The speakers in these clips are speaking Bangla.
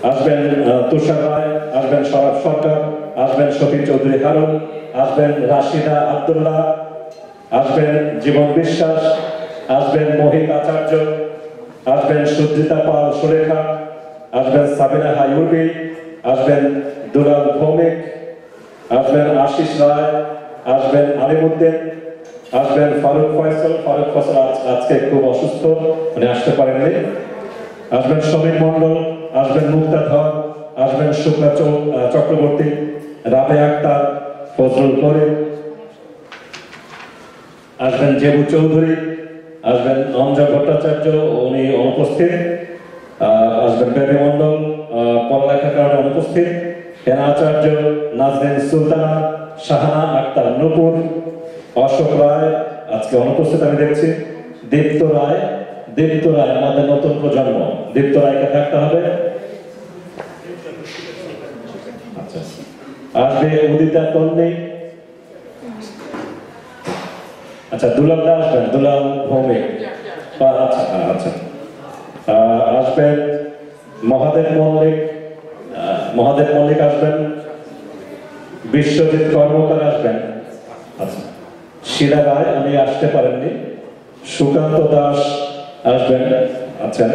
আসবেন তুষার রায়, আসবেন শরৎ সরকার, আসবেন শফিক চৌধুরী হারুন, আসবেন রাশিদা আব্দুল্লাহ, আসবেন জীবন বিশ্বাস, আসবেন মোহিত আচার্য, আসবেন সুজিতা পাল সুরেখা, আসবেন সাবিনা হাইউবি, আসবেন দুলাল ভৌমিক, আসবেন আশিস রায়, আসবেন আলিমুদ্দিন, আসবেন ফারুক ফয়সল। ফারুক ফয়সল আজকে খুব অসুস্থ, উনি আসতে পারেননি। আসবেন সমীর মন্ডল, আসবেন মুক্তা ধর, আসবেন শুক্লা চক্রবর্তী, রাবে আক্তার, ফজলুল করিম, আসবেন জেবু চৌধুরী, আসবেন অঞ্জয় ভট্টাচার্য, উনি অনুপস্থিত। আসবেন বেবি মন্ডল, পড়ালেখার কারণে অনুপস্থিত। হেনা আচার্য, নাজরিন সুলতানা, শাহানা আক্তার নূপুর, অশোক রায় আজকে অনুপস্থিত আমি দেখছি। দীপ্ত রায়, দীপ্ত রায় আমাদের নতুন প্রজন্ম, দীপ্ত রায়কে থাকতে হবে। আচ্ছা, আসবে উদিতা তন্নি। আচ্ছা, দুলাল দা আসবেন, দুলাল ভৌমিক। আচ্ছা আচ্ছা, আসবেন মহাদেব মল্লিক, মহাদেব মল্লিক আসবেন। বিশ্বজিৎ কর্মকার আসবেন। আচ্ছা, শিলা রায় উনি আসতে পারেননি। সুকান্ত দাস আসবেন। আচ্ছা,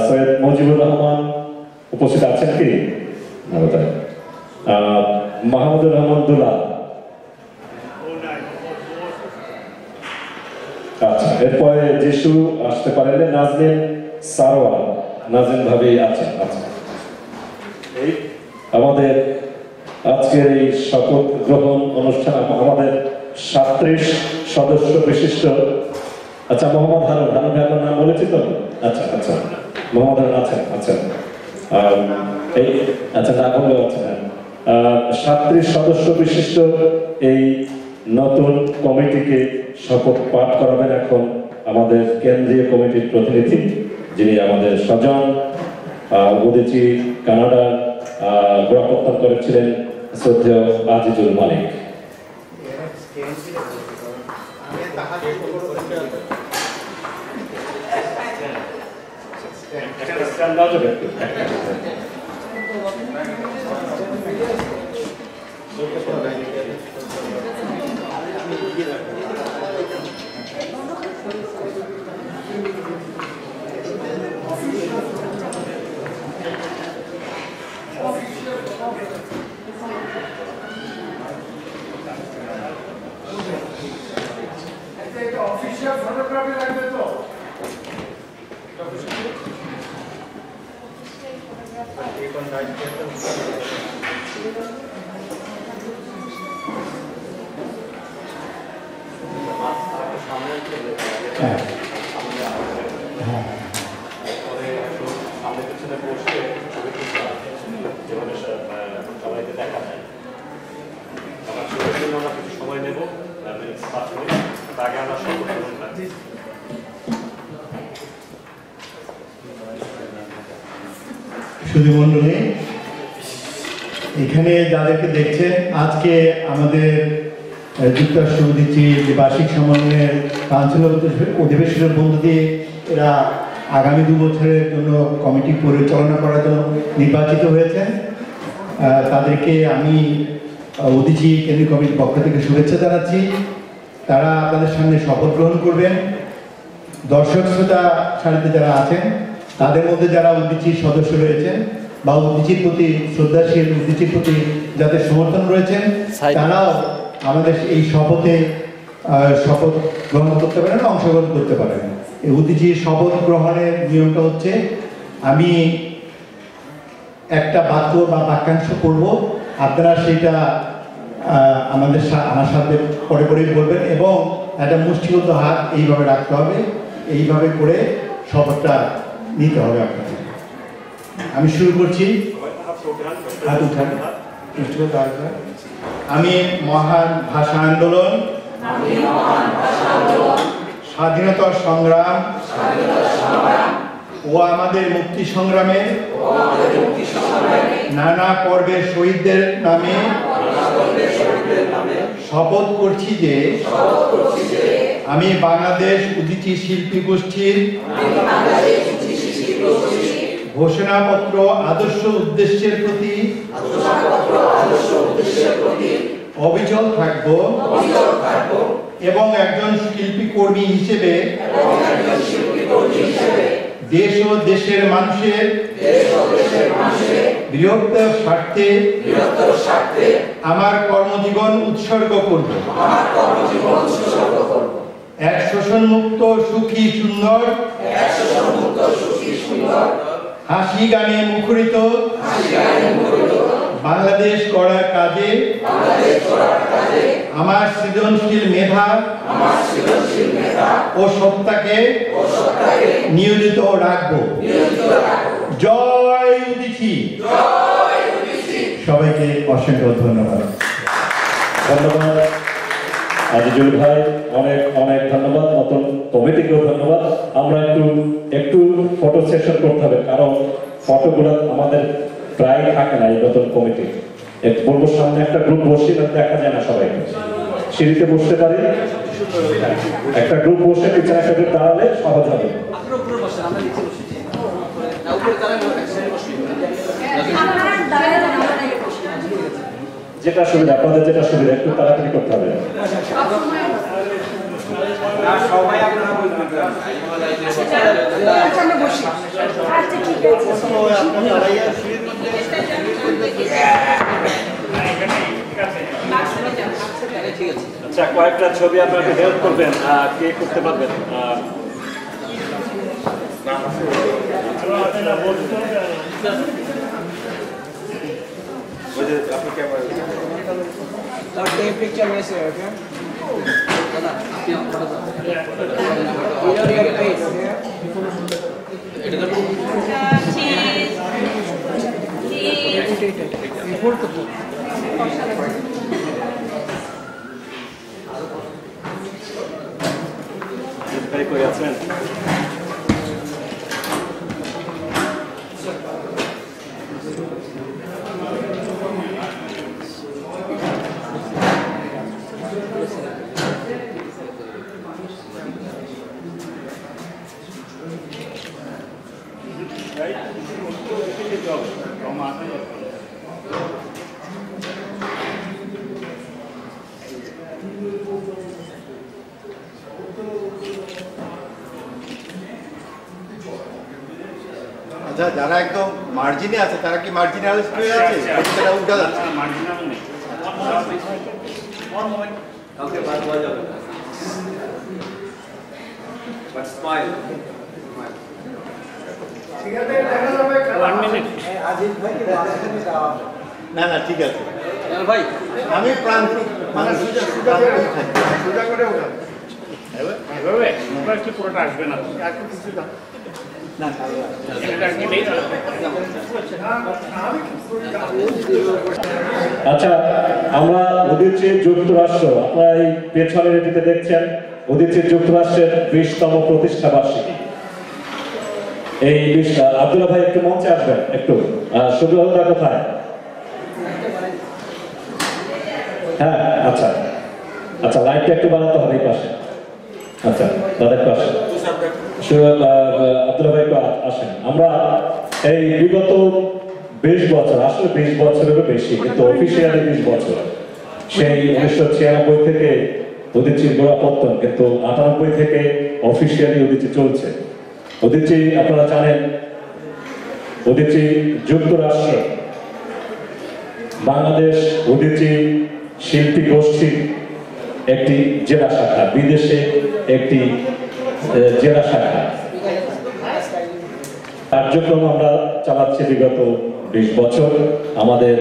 সৈয়দ মুজিবুর রহমান উপস্থিত আছেন কি? মাহমুদুর রহমান দুলা। আচ্ছা, এরপরে যিশু আসতে পারেননি। নাজনীন সারোয়ার, নাজনীন ভাবি আছেন। আচ্ছা, এই আমাদের আজকের এই শপথ গ্রহণ অনুষ্ঠান আমাদের 37 সদস্য বিশিষ্ট। আচ্ছা, মোহাম্মদ হারুন, হারুন ভাই আপনার নাম বলেছি তো? আচ্ছা আচ্ছা, মোহাম্মদ হারুন আছেন। আচ্ছা, এই আচ্ছা না বললেও আচ্ছা, 37 সদস্য বিশিষ্ট এই নতুন কমিটিকে শপথ পাঠ করাবেন এখন আমাদের কেন্দ্রীয় কমিটির প্রতিনিধি, যিনি আমাদের স্বজন উদীচী কানাডার গোড়াপত্তন করেছিলেন শ্রদ্ধেয় আজিজুল মালিক। অফিসিয়াল ফটোগ্রাফি লাগবে তো? সবাইকে দেখা যায়। আমার ছবির জন্য আমরা কিছু সময় নেব, আগে আমরা সুধী মণ্ডলী, এখানে যাদেরকে দেখছেন, আজকে আমাদের যুক্তরাষ্ট্র উদীচী যে বার্ষিক সম্মেলনের কাউন্সিল অধিবেশনের মধ্য দিয়ে এরা আগামী 2 বছরের জন্য কমিটি পরিচালনা করার জন্য নির্বাচিত হয়েছেন। তাদেরকে আমি উদীচী কেন্দ্রীয় কমিটির পক্ষ থেকে শুভেচ্ছা জানাচ্ছি। তারা আপনাদের সামনে শপথ গ্রহণ করবেন। দর্শক শ্রোতা সারিতে যারা আছেন, তাদের মধ্যে যারা উদীচীর সদস্য রয়েছেন বা উদীচীর প্রতি শ্রদ্ধাশীল, উদীচীর প্রতি যাদের সমর্থন রয়েছেন, তারাও আমাদের এই শপথে শপথ গ্রহণ করতে পারেন, অংশগ্রহণ করতে পারেন। এই উদীচীর শপথ গ্রহণের নিয়মটা হচ্ছে, আমি একটা বাক্য বা বাক্যাংশ পড়ব, আপনারা সেটা আমার সাথে পরে পরেই বলবেন এবং একটা মুষ্টিবদ্ধ হাত এইভাবে রাখতে হবে, এইভাবে করে শপথটা নিতে হবে আপনাদের। আমি শুরু করছি। হাত উঠান, মুষ্টিবদ্ধ হাত। আমি মহান ভাষা আন্দোলন, স্বাধীনতার সংগ্রাম ও আমাদের মুক্তি সংগ্রামে নানা পর্বের শহীদদের নামে শপথ করছি যে আমি বাংলাদেশ উদীচী শিল্পী গোষ্ঠীর ঘোষণাপত্র আদর্শ উদ্দেশ্যের প্রতি অবিচল থাকব এবং একজন শিল্পী কর্মী হিসেবে দেশ ও দেশের মানুষের বৃহত্তর স্বার্থে আমার কর্মজীবন উৎসর্গ করব। এক শোষণমুক্ত সুখী সুন্দর হাসি গানে মুখরিত বাংলাদেশ গড়ার কাজে আমার সৃজনশীল মেধা ও সত্তাকে নিয়োজিত রাখব। জয় উদীচী। সবাইকে অসংখ্য ধন্যবাদ। ধন্যবাদ আজিজুল ভাই, অনেক অনেক ধন্যবাদ। নতুন কমিটিকেও ধন্যবাদ। আমরা একটু ফটো সেশন করতে হবে, কারণ ফটোগুলো আমাদের প্রায় থাকে না এই নতুন কমিটি। বলবো সামনে একটা গ্রুপ বসি, দেখা যায় না সবাইকে, সিঁড়িতে বসতে পারি, একটা গ্রুপ বসে পিছনে একটা গ্রুপ দাঁড়ালে সহজ হবে। যেটা সুবিধা, আপনাদের যেটা সুবিধা, একটু তাড়াতাড়ি করতে হবে। আচ্ছা, কয়েকটা ছবি আপনাকে হেল্প করবেন, কে করতে পারবেন? করে আছেন আচ্ছা, যারা একদম মার্জিনে আছে তারা কি মার্জিনাল হয়ে আছে? সেটা উঠা যাচ্ছে মার্জিনাল নেই। ওকে, বাদ হয়ে যাবে। But smile. ঠিক আছে, দেখা যাবে। 1 মিনিট। আজিজ ভাই কি মাঝখানে যাওয়া? না না, ঠিক আছে ভাই, আমি প্রান্তিক মানে সোজা করে ওঠা এভাবে তোমরা কি পুরোটা আসবে না? একটু কিছু দাও। আচ্ছা, আমরা উদীচী যুক্তরাষ্ট্র, আপনারা এই পেছনের এটিতে দেখছেন উদীচী যুক্তরাষ্ট্রের 20তম প্রতিষ্ঠা বার্ষিকী। এই আব্দুল্লাহ ভাই একটু মঞ্চে আসবেন, একটু সুব্রতদা কোথায়? হ্যাঁ, আচ্ছা আচ্ছা, লাইটটা একটু বাড়াতে হবে এই পাশে। আচ্ছা, তাদের পাশে আব্দুল্লাহ ভাই আসেন। আমরা এই বিগত 20 বছর, আসলে 20 বছরেরও বেশি, কিন্তু অফিসিয়ালি 20 বছর, সেই 1996 থেকে উদীচীর গোড়াপত্তন, কিন্তু 98 থেকে অফিসিয়ালি উদীচী চলছে। উদীচী আপনারা জানেন, উদীচী যুক্তরাষ্ট্র বাংলাদেশ উদীচী শিল্পী গোষ্ঠীর একটি জেলা শাখা, বিদেশে একটি জেলা শাখা। কার্যক্রম আমরা চালাচ্ছি বিগত 20 বছর। আমাদের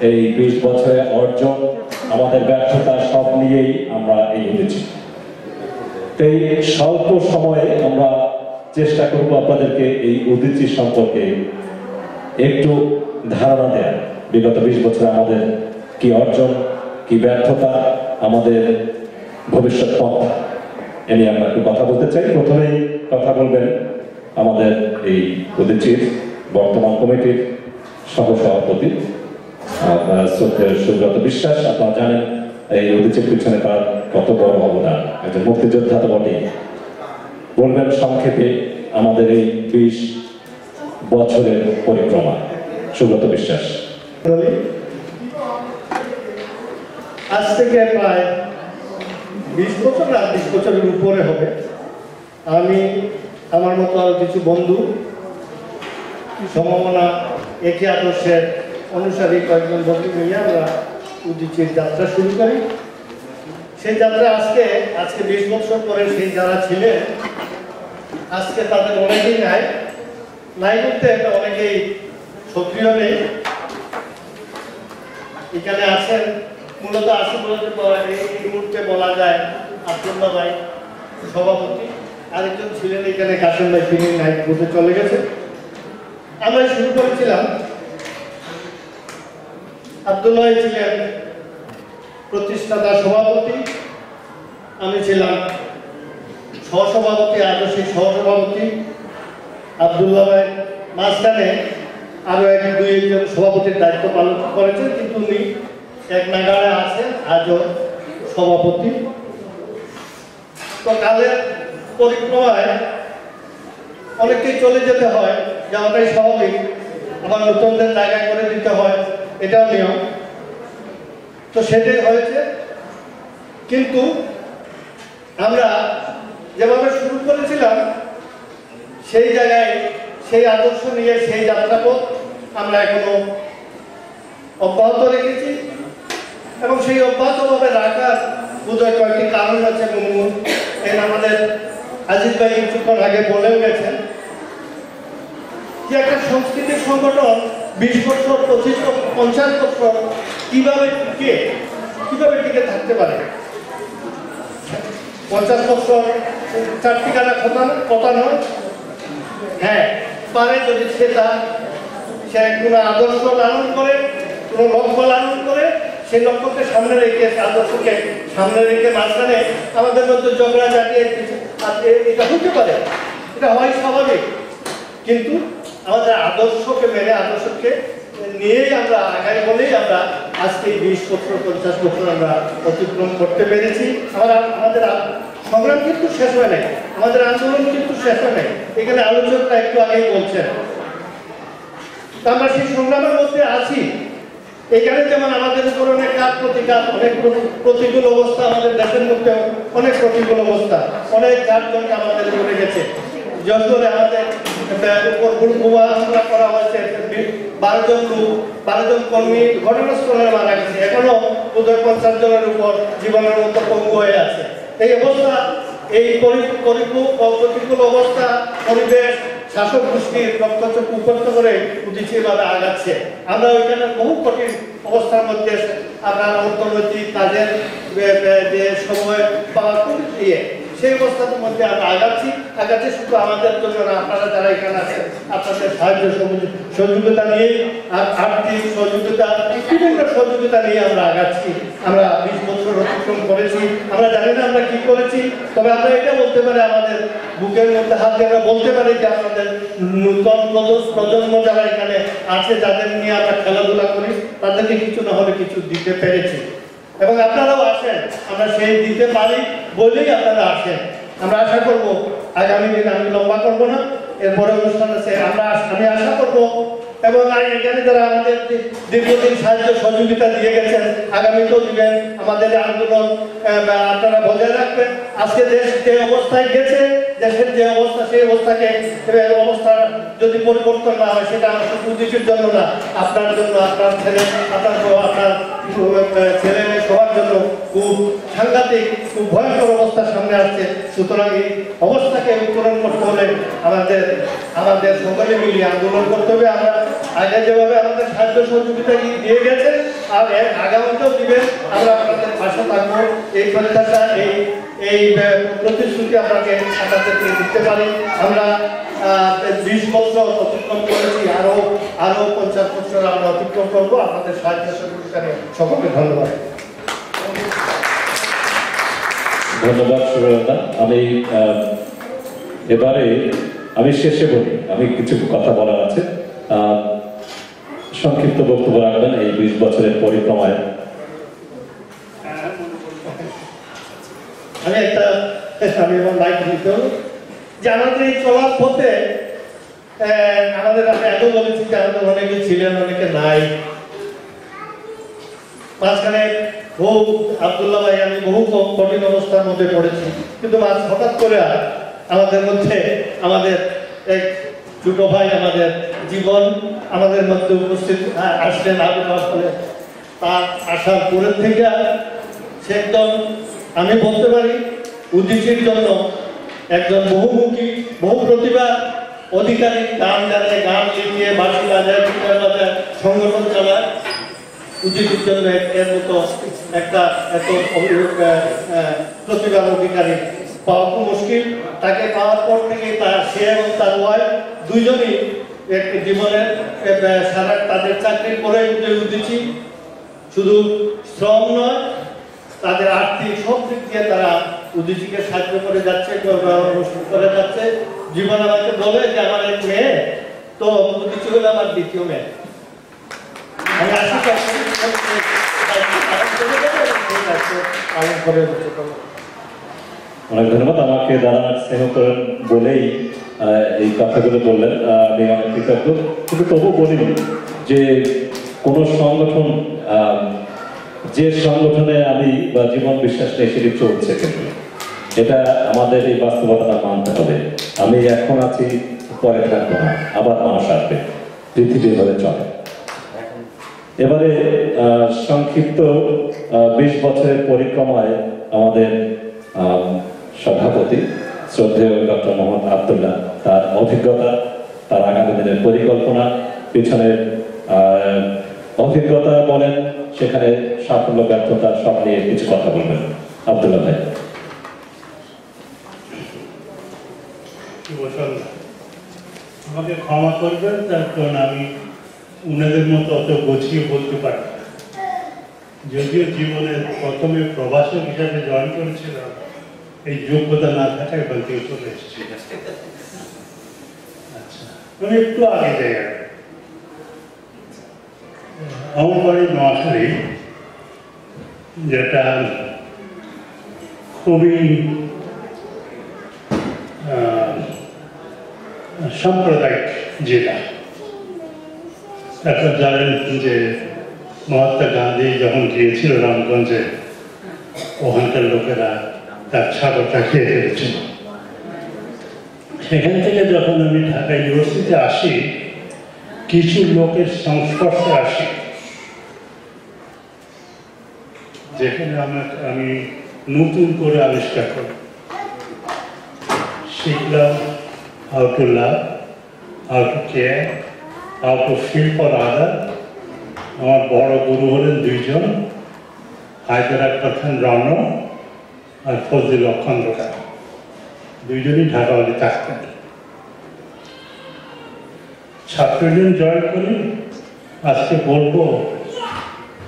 এই 20 বছরের অর্জন, আমাদের ব্যর্থতা সব নিয়েই আমরা এগিয়েছি। এই স্বল্প সময়ে আমরা চেষ্টা করব আপনাদেরকে এই উদীচী সম্পর্কে একটু ধারণা দেয়া। বিগত 20 বছরে আমাদের কি অর্জন, কি ব্যর্থতা, আমাদের ভবিষ্যৎ পন্থা, এ নিয়ে আমরা একটু কথা বলতে চাই। প্রথমেই কথা বলবেন আমাদের এই উদীচীর বর্তমান কমিটির সহসভাপতি শ্রদ্ধেয় সুব্রত বিশ্বাস। আপনারা জানেন এই উদীচীর পিছনে তার কত বড় অবদান, একজন মুক্তিযোদ্ধা তো বটেই। বলবেন সংক্ষেপে আমাদের এই 20 বছরের পরিক্রমা। সুব্রত বিশ্বাস। আজ থেকে প্রায় 20 বছর না 20 বছরের উপরে হবে, আমি আমার মতো আরো কিছু বন্ধু সম্ভাবনা একই আদর্শের অনুসারী কয়েকজন বন্ধু মিলে আমরা উদীচীর যাত্রা শুরু করি। সেই যাত্রা আজকে 20 বছর পরে সেই যারা ছিলেন আজকে তাদের অনেকেই নাই বলতে অনেকেই সক্রিয় নেই। এখানে আছেন মূলত আসি বলতে এই মুহূর্তে বলা যায় আব্দুল্লাহ ভাই সভাপতি, আরেকজন ছিলেন এখানে কাসেম ভাই, তিনি নাইট বুথে চলে গেছে। আমরা শুরু করেছিলাম, আব্দুল্লাহ ছিলেন প্রতিষ্ঠাতা সভাপতি, আমি ছিলাম সহসভাপতি, আদর্শিক সহসভাপতি। আব্দুল্লাহ ভাই মাঝখানে আরো দুই একজন সভাপতির দায়িত্ব পালন করেছেন, কিন্তু উনি এক নাগাড়ে আছেন আজও সভাপতি। তো কালের পরিক্রমায় অনেককেই চলে যেতে হয়, যাওয়াটাই স্বাভাবিক, আবার নতুনদের জায়গা করে দিতে হয়, এটাও নিয়ম। তো সেটাই হয়েছে, কিন্তু আমরা যেভাবে শুরু করেছিলাম সেই জায়গায় সেই আদর্শ নিয়ে সেই যাত্রাপথ আমরা এখনো অব্যাহত রেখেছি, এবং সেই অব্যাহতভাবে রাখার বোধহয় কয়েকটি কারণ আছে। আমাদের আজিজ ভাই কিছুক্ষণ আগে বলেও গেছেন যে একটা সংস্কৃতির সংগঠন 20 বছর 25 বছর 50 বছর কিভাবে টিকে থাকতে পারে। 50 বছর চারটি কানা কথা নয়, হ্যাঁ পারে যদি সে কোনো আদর্শ লালন করে, কোনো লক্ষ্য লালন করে, সেই লক্ষ্যকে সামনে রেখে, আদর্শকে সামনে রেখে মাঝখানে আমাদের মধ্যে ঝগড়া জাতিয়ে এটা হতে পারে, এটা হয় স্বাভাবিক। কিন্তু আমাদের আদর্শকে মেনে, আদর্শকে নিয়েই আমরা আগাই বলেই আমরা আজকে 20 বছর 50 বছর আমরা অতিক্রম করতে পেরেছি। আমাদের সংগ্রাম কিন্তু শেষ হয় নাই, আমাদের আন্দোলন কিন্তু শেষ হয় নাই। এখানে আলোচকরা একটু আগেই বলছেন, আমরা সেই সংগ্রামের মধ্যে আছি। এখানে যেমন আমাদের উপর অনেক কাজ প্রতিকার, অনেক প্রতিকূল অবস্থা, আমাদের দেশের মধ্যে অনেক প্রতিকূল অবস্থা, অনেক কার্যক্রম আমাদের উপরে গেছে। যশোরে আমাদের উপর বোমা হামলা করা হয়েছে, 12 জন কর্মী ঘটনাস্থলে মারা গেছে, এখনো বোধহয় 50 জনের উপর জীবনের মতো পঙ্গু হয়ে আছে। এই অবস্থা, এই প্রতিকূল অবস্থা, পরিবেশ শাসক গোষ্ঠীর রক্তচক্ষু উপেক্ষা করে উদীচীভাবে আগাচ্ছে। আমরা ওইখানে বহু কঠিন অবস্থার মধ্যে আপনার অর্থনৈতিক কাজের যে সময় পাওয়া দিয়ে সেই অবস্থার মধ্যে আমরা আগাচ্ছি। শুধু আমাদের জন্য না, আপনারা যারা এখানে আছেন আপনাদের সাহায্য সহযোগিতা নিয়ে, আর্থিক সহযোগিতা, বিভিন্ন সহযোগিতা নিয়ে আমরা আগাচ্ছি। আমরা 20 বছর অতিক্রম করেছি, আমরা জানি না আমরা কি করেছি, তবে আমরা এটা বলতে পারি, আমাদের বুকের মধ্যে হাত দিয়ে আমরা বলতে পারি যে আমাদের নূতন প্রজন্ম যারা এখানে আছে, যাদের নিয়ে আমরা খেলাধুলা করি, তাদেরকে কিছু না হলে কিছু দিতে পেরেছি। এবং আপনারাও আসেন, আমরা সেই দিতে পারি বলেই আপনারা আসেন। আমরা আশা করব আগামী দিন, আমি লম্বা করবো না, এরপরে অনুষ্ঠান আছে, আমি আশা করব এবং এখানে যারা আমাদের দীর্ঘদিন সাহায্য সহযোগিতা দিয়ে গেছেন, আগামীতেও দিবেন। আমাদের আন্দোলন আপনারা বজায় রাখবেন। আজকে দেশ যে অবস্থায় গেছে, দেশের যে অবস্থা, সেই অবস্থা যদি পরিবর্তন না হয়, সেটা আমার শুধু উদ্দেশ্যের জন্য না, আপনার জন্য, আপনার ছেলে, আপনার ছেলে মেয়ে সবার জন্য খুব সাংঘাতিক, খুব ভয়ঙ্কর অবস্থার সামনে আসছে। সুতরাং এই অবস্থাকে উত্তরণ করতে হলে আমাদের সকলে মিলিয়ে আন্দোলন করতে হবে। আমরা আগে যেভাবে আমাদের সাহায্য সহযোগিতা দিয়ে গেছে, আর আগামীতেও দিবেন, আমরা আপনাদের পাশে থাকবো। এই প্রত্যাশা, এই প্রতিশ্রুতি আপনাদেরকে দিতে পারি। আমরা 20 বছর অতিক্রম করেছি, আরো 50 বছর আমরা অতিক্রম করবো। আপনাদের সাহায্য সহযোগিতা নিয়ে সকলকে ধন্যবাদ। ধন্যবাদ সুব্রতা। আমি শেষে বলি, আমি কিছু কথা বলার আছে। সংক্ষিপ্ত বক্তব্য রাখবেন এই 20 বছরের পরিক্রমায়। আমি আমার লাইফ দিতে যে আমাদের এই চলার পথে আমাদের কাছে এত বলেছি যে আমাদের অনেকে ছিলেন, অনেকে নাই। মাঝখানে বহু আব্দুল্লাহ ভাই, আমি বহু কঠিন অবস্থার মধ্যে পড়েছি, কিন্তু হঠাৎ করে আমাদের মধ্যে আমাদের এক ছোট ভাই আমাদের জীবন আমাদের মধ্যে উপস্থিত আসলেন আবির্ভাব করে। তার আসার পরের থেকে সে একদম, আমি বলতে পারি, উদ্দেশ্যের জন্য একজন বহুমুখী, বহু প্রতিভা অধিকারী, গান জানে, গান লিখিয়ে, বাঁশি বাজায়, গিটার বাজায়, সংগঠন চালায়। উদ্দেশ্যের জন্য এর মতো একটা এত প্রতিভার অধিকারী পাওয়া খুব মুশকিল। তাকে পাওয়ার পর থেকে সে এবং তার ওয়াইফ দুইজনই জীবনের সারা তাদের চাকরির পরে উঠেছি। শুধু শ্রম নয়, তাদের আর্থিক সব দিক দিয়ে তারা উদ্দেশ্যকে সাহায্য করে যাচ্ছে, করে যাচ্ছে। জীবন আমাকে বলে যে আমার এক মেয়ে, তো উদ্দেশ্য হলো আমার দ্বিতীয় মেয়ে। আমি আশা অনেক ধন্যবাদ। আমাকে দাঁড়ানোর স্নেহ করেন বলেই এই কথাগুলো বললেন, আমি অনেক কৃতজ্ঞ। কিন্তু তবু বলিনি যে কোনো সংগঠন, যে সংগঠনে আমি বা জীবন বিশ্বাস নেই সেটি চলছে, কিন্তু এটা আমাদের এই বাস্তবতাটা মানতে হবে। আমি এখন আছি, পরে থাকবো না, আবার মানুষ আসবে, পৃথিবী এভাবে চলে। এবারে সংক্ষিপ্ত 20 বছরের পরিক্রমায় আমাদের সভাপতি শ্রদ্ধেয় ডক্টর মোহাম্মদ আব্দুল্লাহ, তার অভিজ্ঞতা, তার আগামী দিনের পরিকল্পনা, পিছনের অভিজ্ঞতা বলেন, সেখানে সাফল্য ব্যর্থতা সব নিয়ে কিছু কথা বলবেন। আব্দুল্লাহ ভাই। আমাকে ক্ষমা করবেন, তার কারণ আমি উনাদের মতো অত গুছিয়ে বলতে পারি। যদিও জীবনের প্রথমে প্রভাষক হিসাবে জয়েন করেছিলাম, এই যোগ্যতা না থাকায় বলতে চলে এসেছি। আচ্ছা, আমি একটু আগে যাই। আমার বাড়ি নোয়াখালী, যেটা খুবই সাম্প্রদায়িক জেলা। এখন জানেন যে মহাত্মা গান্ধী যখন গিয়েছিল রামগঞ্জে, ওখানকার লোকেরা তার ছাগলটা খেয়ে ফেলেছিল। সেখান থেকে যখন আমি ঢাকা ইউনিভার্সিটিতে আসি, কিছু লোকের সংস্পর্শে আসি, যেখানে আমি নতুন করে আবিষ্কার করি, শিখলাম how to love, how to care, how to feel for other. আমার বড় গুরু হলেন দুইজন, হায়দার আক্তার খান রানা আর ফজলুল হক খন্দকার। দুইজনই ঢাকাওয়ালি থাকতেন। ছাত্র ইউনিয়ন জয়েন করি। আজকে বলবো,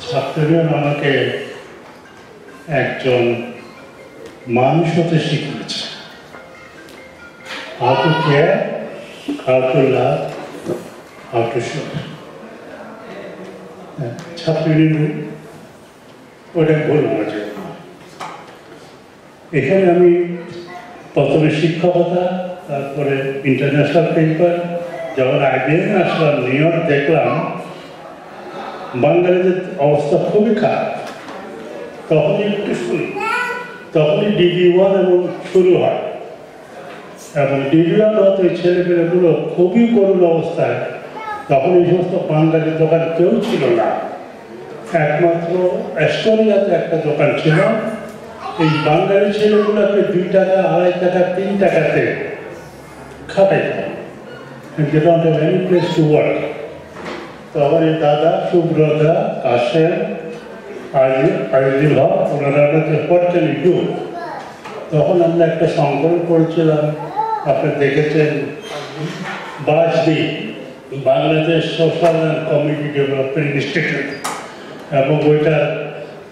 ছাত্র ইউনিয়ন আমাকে একজন মানুষ হতে শিখিয়েছে। How to care, how to love, how to show. ছাত্র ইউনিয়ন ওটা বলবো। এখানে আমি প্রথমে শিক্ষকতা, তারপরে ইন্টারন্যাশনাল পেপার। যখন আইবিএম আসলাম, নিউ ইয়র্ক, দেখলাম বাঙালিদের অবস্থা খুবই খারাপ। তখনই একটু শুনি, তখনই DB1 এবং শুরু হয়, এবং DB1 হয়তো এই ছেলেমেয়েগুলো খুবই করুণ অবস্থায়। তখন এই সমস্ত বাঙালির দোকান কেউ ছিল না, একমাত্র অ্যাস্টোরিয়াতে একটা দোকান ছিল। এই বাঙালি ছেলেগুলোকে 2 টাকা, 2.5 টাকা, 3 টাকাতে খাটাইতাম। They don't have any place to work. তখন এই দাদা, সুব্রতা, কাশেম, আজিল হক, ওনারা what can you do? তখন আমরা একটা সংকলন করেছিলাম, আপনি দেখেছেন, বাজদি, Bangladesh social and community development institute. এবং ওইটা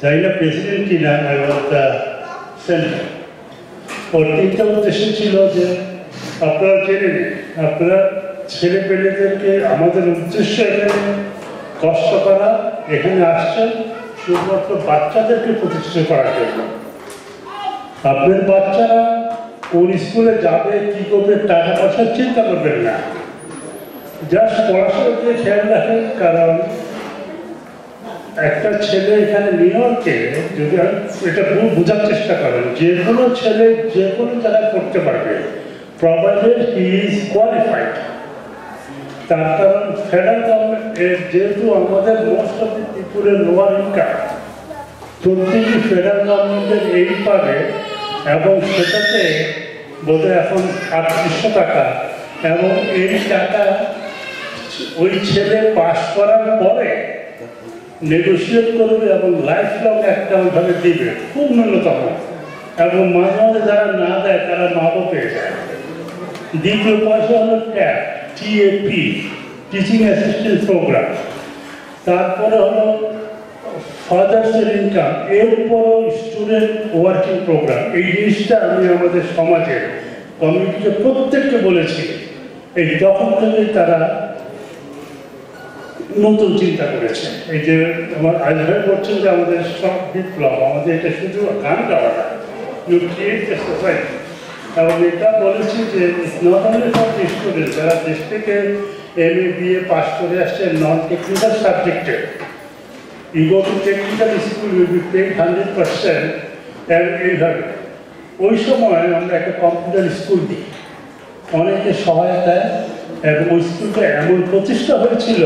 যাই না প্রেসিডেন্ট কিনা, সেন্টার। ওর 3টা উদ্দেশ্য ছিল যে আপনারা জেনে নিন, আপনারা ছেলে পেলেদেরকে, আমাদের উদ্দেশ্য এখানে কষ্ট করা, এখানে আসছেন শুধুমাত্র বাচ্চাদেরকে প্রতিষ্ঠিত করার জন্য। আপনার বাচ্চারা কোন স্কুলে যাবে, কি করবে, টাকা পয়সার চিন্তা করবেন না। জাস্ট পড়াশোনাতে খেয়াল রাখেন, কারণ একটা ছেলে এখানে নিউ ইয়র্কে যদি এটা বোঝার চেষ্টা করেন, যে কোনো ছেলে যে কোনো জায়গায় পড়তে পারবে প্রভাইডেড হি ইজ কোয়ালিফাইড। তার কারণ ফেডারেল গভর্নমেন্ট যেহেতু আমাদের মোস্ট অফ দি পিপুলের লোয়ার ইনকাম, প্রত্যেকটি ফেডারেল গভর্নমেন্টের এই পাবে এবং সেটাতে বোধহয় এখন 3800 টাকা, এবং এই টাকা ওই ছেলে পাস করার পরে নেগোসিয়েট করবে এবং লাইফ লং একটা ওইভাবে দিবে, খুব ন্যূনতম। এবং মাঝে মাঝে যারা না দেয় তারা মাপও পেয়ে যায়। দ্বিতীয় পয়সা হলো TAP, TAP, teaching assistant program. তারপরে হলো ফাদার্সের ইনকাম, এরপরও স্টুডেন্ট ওয়ার্কিং প্রোগ্রাম। এই জিনিসটা আমি আমাদের সমাজের কমিউনিটিকে প্রত্যেককে বলেছি, এই তখন থেকেই তারা নতুন চিন্তা করেছে। এই যে আমার আজভাই বলছেন যে আমাদের সব বিপ্লব, আমাদের এটা শুধু গান গাওয়া না, ইউ ক্রিয়েট দ্য সোসাইটি। এবং এটা বলেছি যে not only for the student, যারা দেশ থেকে MA BA পাস করে আসছে নন টেকনিক্যাল সাবজেক্টে, you go to technical school will be paid 100%। এইভাবে ওই সময় আমরা একটা কম্পিউটার স্কুল দিই অনেকের সহায়তায়, এবং ওই স্কুলটা এমন প্রতিষ্ঠা হয়েছিল,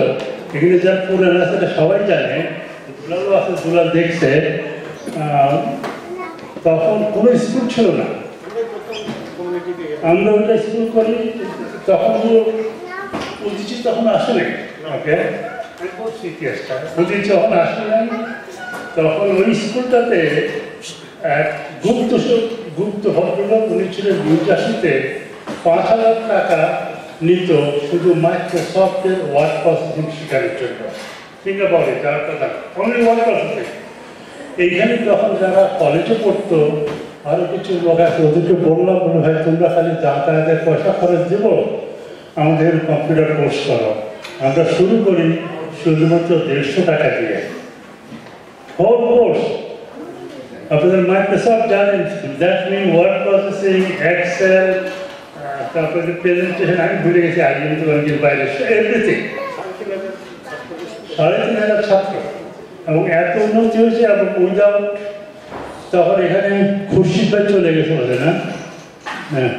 এখানে যার পুরান আছে এটা সবাই জানে, দুলালও আছে, দুলাল দেখছে, তখন কোনো স্কুল ছিল না। আমরা ওটা স্কুল করি, তখন উদিচি তখন আসে নাই, ওকে ইতিহাসটা উদিচি যখন আসে নাই, তখন ওই স্কুলটাতে এক গুপ্ত ভদ্রলোক, উনি ছিলেন নিউ জার্সিতে, 5000 টাকা নিত শুধু মাইক্রোসফটের ওয়ার্ড প্রসেসিং শেখানোর জন্য। ঠিক আছে, যার কথা অনলি ওয়ার্ড প্রসেসিং। এইখানে যখন যারা কলেজে পড়তো, আরও কিছু লোক আছে, ওদেরকে বললাম, বলে ভাই তোমরা খালি যাতায়াতের পয়সা খরচ দেবো, আমাদের কম্পিউটার কোর্স করো। আমরা শুরু করি শুধুমাত্র 150 টাকা দিয়ে, হোল কোর্স। আপনাদের মাইক্রোসফট জানেন, that mean word processing, Excel, তারপরে প্রেজেন্টেশন, আমি ভুলে গেছি আর্গুমেন্টের বাইরে, এভরিথিং। 3500 ছাত্র, এবং এত উন্নতি হয়েছে। এবং উইদাউট, তখন এখানে খুরশিদ ভাই চলে গেছে বলে না, হ্যাঁ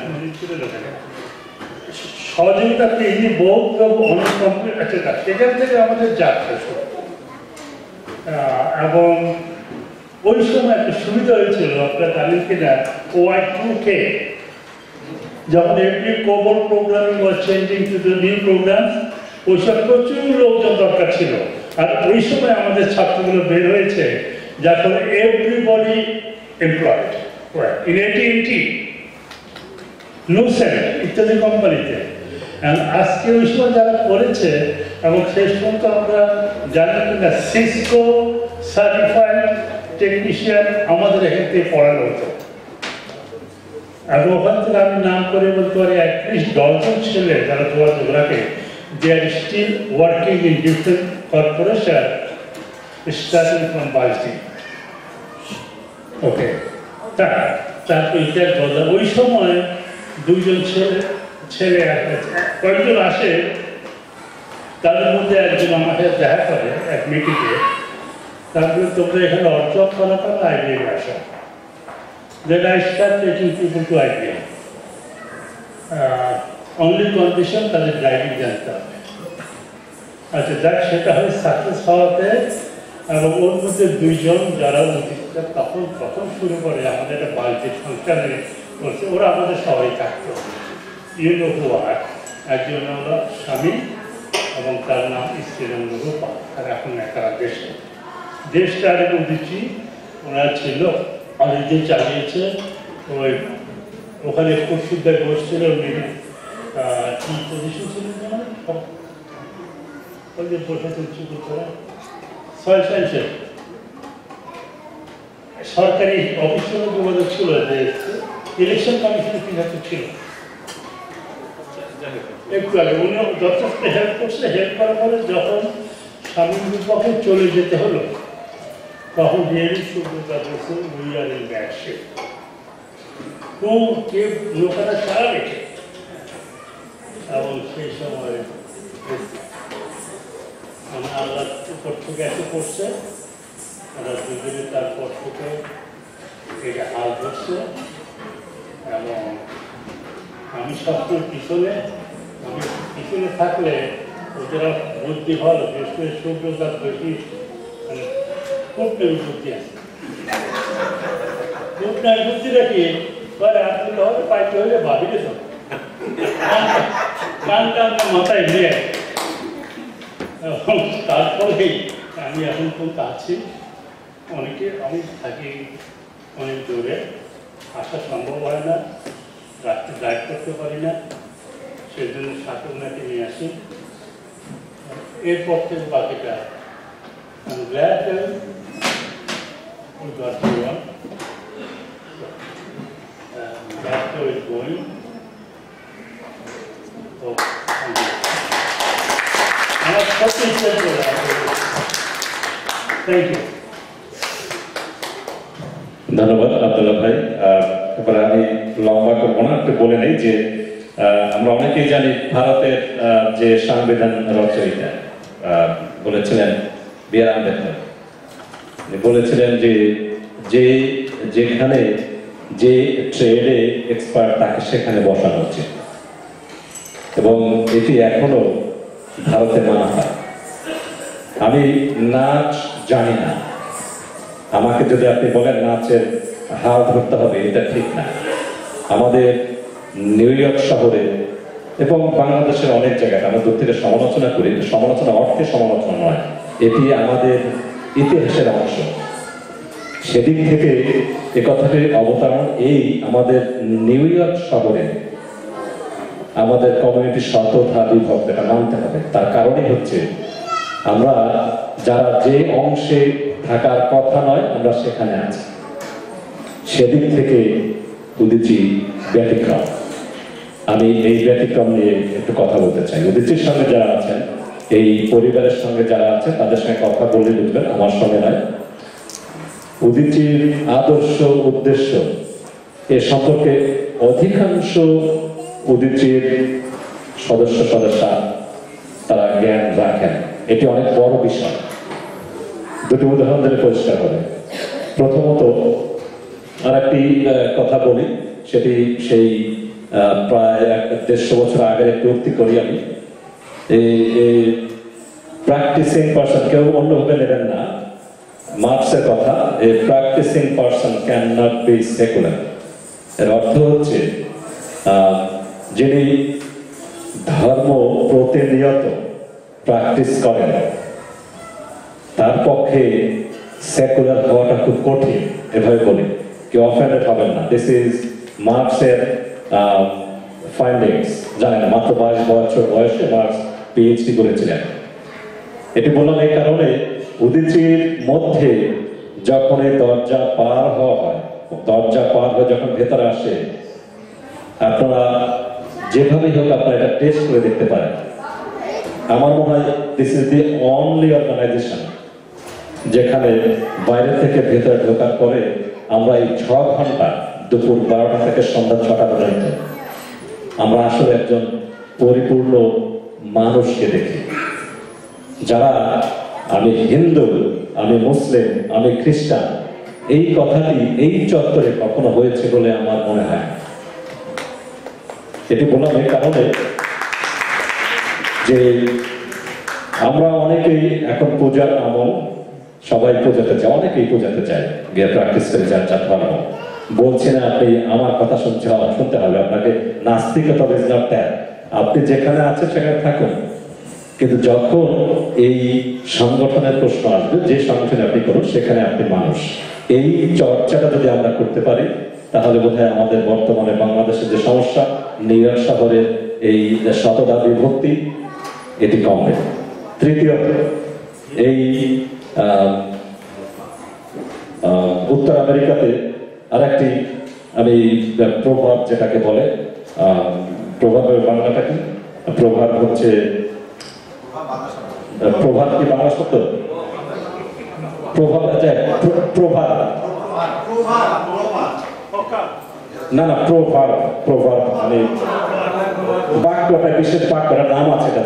সহযোগিতা পেয়ে বহুত অনেক কমপ্লিট আছে। সেখান থেকে আমাদের যাত্রা শুরু। এবং ওই সময় একটা সুবিধা হয়েছিল, আপনারা জানেন কিনা, Y2K, যখন every COBOL programming was changing to the new programme, ওইসব প্রচুর লোকজন দরকার ছিল। আর ওই সময় আমাদের ছাত্রগুলো বের হয়েছে, যার ফলে everybody employed in AT&T, Lucent ইত্যাদি কোম্পানিতে। আজকে ওই সময় যারা করেছে, এবং শেষ পর্যন্ত আমরা জানেন কিনা, সিসকো সার্টিফাইড টেকনিশিয়ান আমাদের এখান থেকে পড়ানো হতো। এবং ওখান থেকে আমি নাম করে বলতে পারি 31 ডজন ছেলে যারা যোগাযোগ রাখে, they are still working in different corporation starting from বালতি। ওকে, তারপর ইতিহাস বললাম। ওই সময় 2জন ছেলে কয়েকজন আসে, তাদের মধ্যে একজন আমাকে দেখা করে এক মিটিংয়ে। তারপরে তোমরা এখানে অর্জন করা কথা IBM আসা। Then I start taking people to IBM. Only condition তাদের ড্রাইভিং জানতে হবে। আচ্ছা, যাক, সেটা হয় সাকসেস হওয়াতে। এবং ওর মধ্যে 2জন যারা অতিথিরা তখন প্রথম শুরু করে আমাদের একটা বালতির সংস্থানে করছে, ওরা আমাদের সবাই থাকতো। ইউনো হুয়ার, একজন হলো স্বামী এবং তার নাম স্ত্রীর নাম রূপা, আর এখন একটা দেশটা আরেক উদিচি ওরা ছিল, অনেকদিন চালিয়েছে। ওই ওখানে খুরশিদ ভাই বসছিল, কি পজিশন ছিল ওই যে বসেছেন চুকুর করে, সয়েল সায়েন্সের সরকারি অফিসের যোগাযোগ ছিল, যে ইলেকশন কমিশনের কি ছিল একটু আগে। উনি যথেষ্ট হেল্প করছে। হেল্প করার পরে যখন স্বামীর বিপক্ষে চলে যেতে হলো, তখন রিয়েলি সুবিধা বলছে, we are in bad shape. কে লোকেরা সারা রেখে, এবং সেই সময় উপর থেকে এসে পড়ছে, ওরা দুজনে তারপর থেকে এটা হাল ধরছে এবং আমি সবসময় পিছনে থাকলে ওদের বুদ্ধি ভালো, বিশেষ করে সূর্যকার বেশি মানে খুব বুদ্ধি আছে। খুব নাই বুদ্ধি রাখি আপনি হবে পাইতে হলে ভাবি রে গানটা আমার মাথায় নিয়ে এবং তারপরেই আমি এখন কিন্তু আছি। আমি থাকি অনেক দূরে, আসা সম্ভব হয় না, রাত্রে ড্রাইভ করতে পারি না, সেই জন্য সাথে ওনাকে নিয়ে আসি। এরপর থেকে বাকিটা আমি glad that we got through one. That show is going. So, আমার সব ইচ্ছা করে থ্যাংক ইউ। ধন্যবাদ আব্দুল্লাহ ভাই। এবার আমি লম্বা করবো না, একটু বলে নেই যে আমরা অনেকেই জানি ভারতের যে সংবিধান রচয়িতা বলেছিলেন বি.আর. আম্বেদকর। বলেছিলেন যে যেখানে যে ট্রেডে এক্সপার্ট তাকে সেখানে বসানো উচিত, এবং এটি এখনো ভারতে মানা হয়। আমি নাচ জানি না, আমাকে যদি আপনি বলেন নাচের হাল ধরতে হবে, এটা ঠিক না। আমাদের নিউ ইয়র্ক শহরে এবং বাংলাদেশের অনেক জায়গায় আমরা দূর থেকে সমালোচনা করি, সমালোচনা অর্থে সমালোচনা নয়, এটি আমাদের ইতিহাসের অংশ। সেদিক থেকে এ কথাটির অবতারণ এই আমাদের নিউ ইয়র্ক শহরে আমাদের কমিউনিটি শতধা বিভক্ত, এটা মানতে হবে। তার কারণই হচ্ছে আমরা যারা যে অংশে থাকার কথা নয় আমরা সেখানে আছি। সেদিক থেকে উদীচী ব্যতিক্রম। আমি এই ব্যতিক্রম নিয়ে একটু কথা বলতে চাই। উদীচীর সঙ্গে যারা আছেন, এই পরিবারের সঙ্গে যারা আছেন, তাদের সঙ্গে কথা বলে বুঝবেন, আমার সঙ্গে নয়। উদীচীর আদর্শ উদ্দেশ্য এ সম্পর্কে অধিকাংশ উদীচীর সদস্যরা তারা জ্ঞান রাখেন। এটি অনেক বড় বিষয়। দুটি উদাহরণ দিলে পরিষ্কার হবে। প্রথমত আর একটি কথা বলি, সেটি সেই প্রায় 150 বছর আগের একটি উক্তি করি আমি। এই প্র্যাকটিসিং পারসন, কেউ অন্যভাবে নেবেন না, মার্কসের কথা, a practicing person can not be secular. এর অর্থ হচ্ছে যিনি ধর্ম প্রতিনিয়ত প্র্যাকটিস করেন তার পক্ষে সেকুলার হওয়াটা খুব কঠিন। এভাবে বলি, কেউ অফেন্ডেড হবেন না। দিস ইজ মার্কসের ফাইন্ডিংস। জানেন, মাত্র 22 বছর বয়সে মার্কস পিএইচডি করেছিলেন। এটি বললাম এই কারণে, উদীচীর মধ্যে যখন এই দরজা পার হওয়া হয়, দরজা পার হয়ে যখন ভেতরে আসে, আপনারা যেভাবেই হোক আপনারা এটা টেস্ট করে দেখতে পারেন। আমার মনে হয় this is the only organisation যেখানে বাইরে থেকে ভেতরে ঢোকার পরে আমরা এই 6 ঘন্টা, দুপুর 12টা থেকে সন্ধ্যা 6টা পর্যন্ত আমরা আসলে একজন পরিপূর্ণ মানুষকে দেখি। যারা আমি হিন্দু, আমি মুসলিম, আমি খ্রিস্টান, এই কথাটি এই চত্বরে কখনো হয়েছে বলে আমার মনে হয়। এটি বললাম এই কারণে যে আমরা অনেকেই এখন পূজার আমল, সবাই পূজাতে চায়, অনেকেই পূজাতে চায়, গিয়ে প্র্যাকটিস করে যার যার ধর্ম। বলছি না আপনি আমার কথা শুনতে হবে, আপনাকে নাস্তিকতা বিজনেস, আপনি যেখানে আছেন সেখানে থাকুন। কিন্তু যখন এই সংগঠনের প্রশ্ন আসবে, যে সংগঠনে আপনি করুন সেখানে আপনি মানুষ, এই চর্চাটা যদি আমরা করতে পারি তাহলে বোধহয় আমাদের বর্তমানে বাংলাদেশের যে সমস্যা, নিউ ইয়র্ক শহরের এই শতধা বিভক্তি, এটি কমবে। তৃতীয়ত, এই উত্তর আমেরিকাতে আরেকটি আমি প্রভাব যেটাকে বলে, প্রভাবের বাংলাটা কি? প্রভাব হচ্ছে, প্রভাব কি বাংলা শব্দ? প্রভাব, প্রভাব না না, প্রভাব, প্রভাব মানে বাক্যটা, বিশেষ বাক্যটার নাম আছে, এটা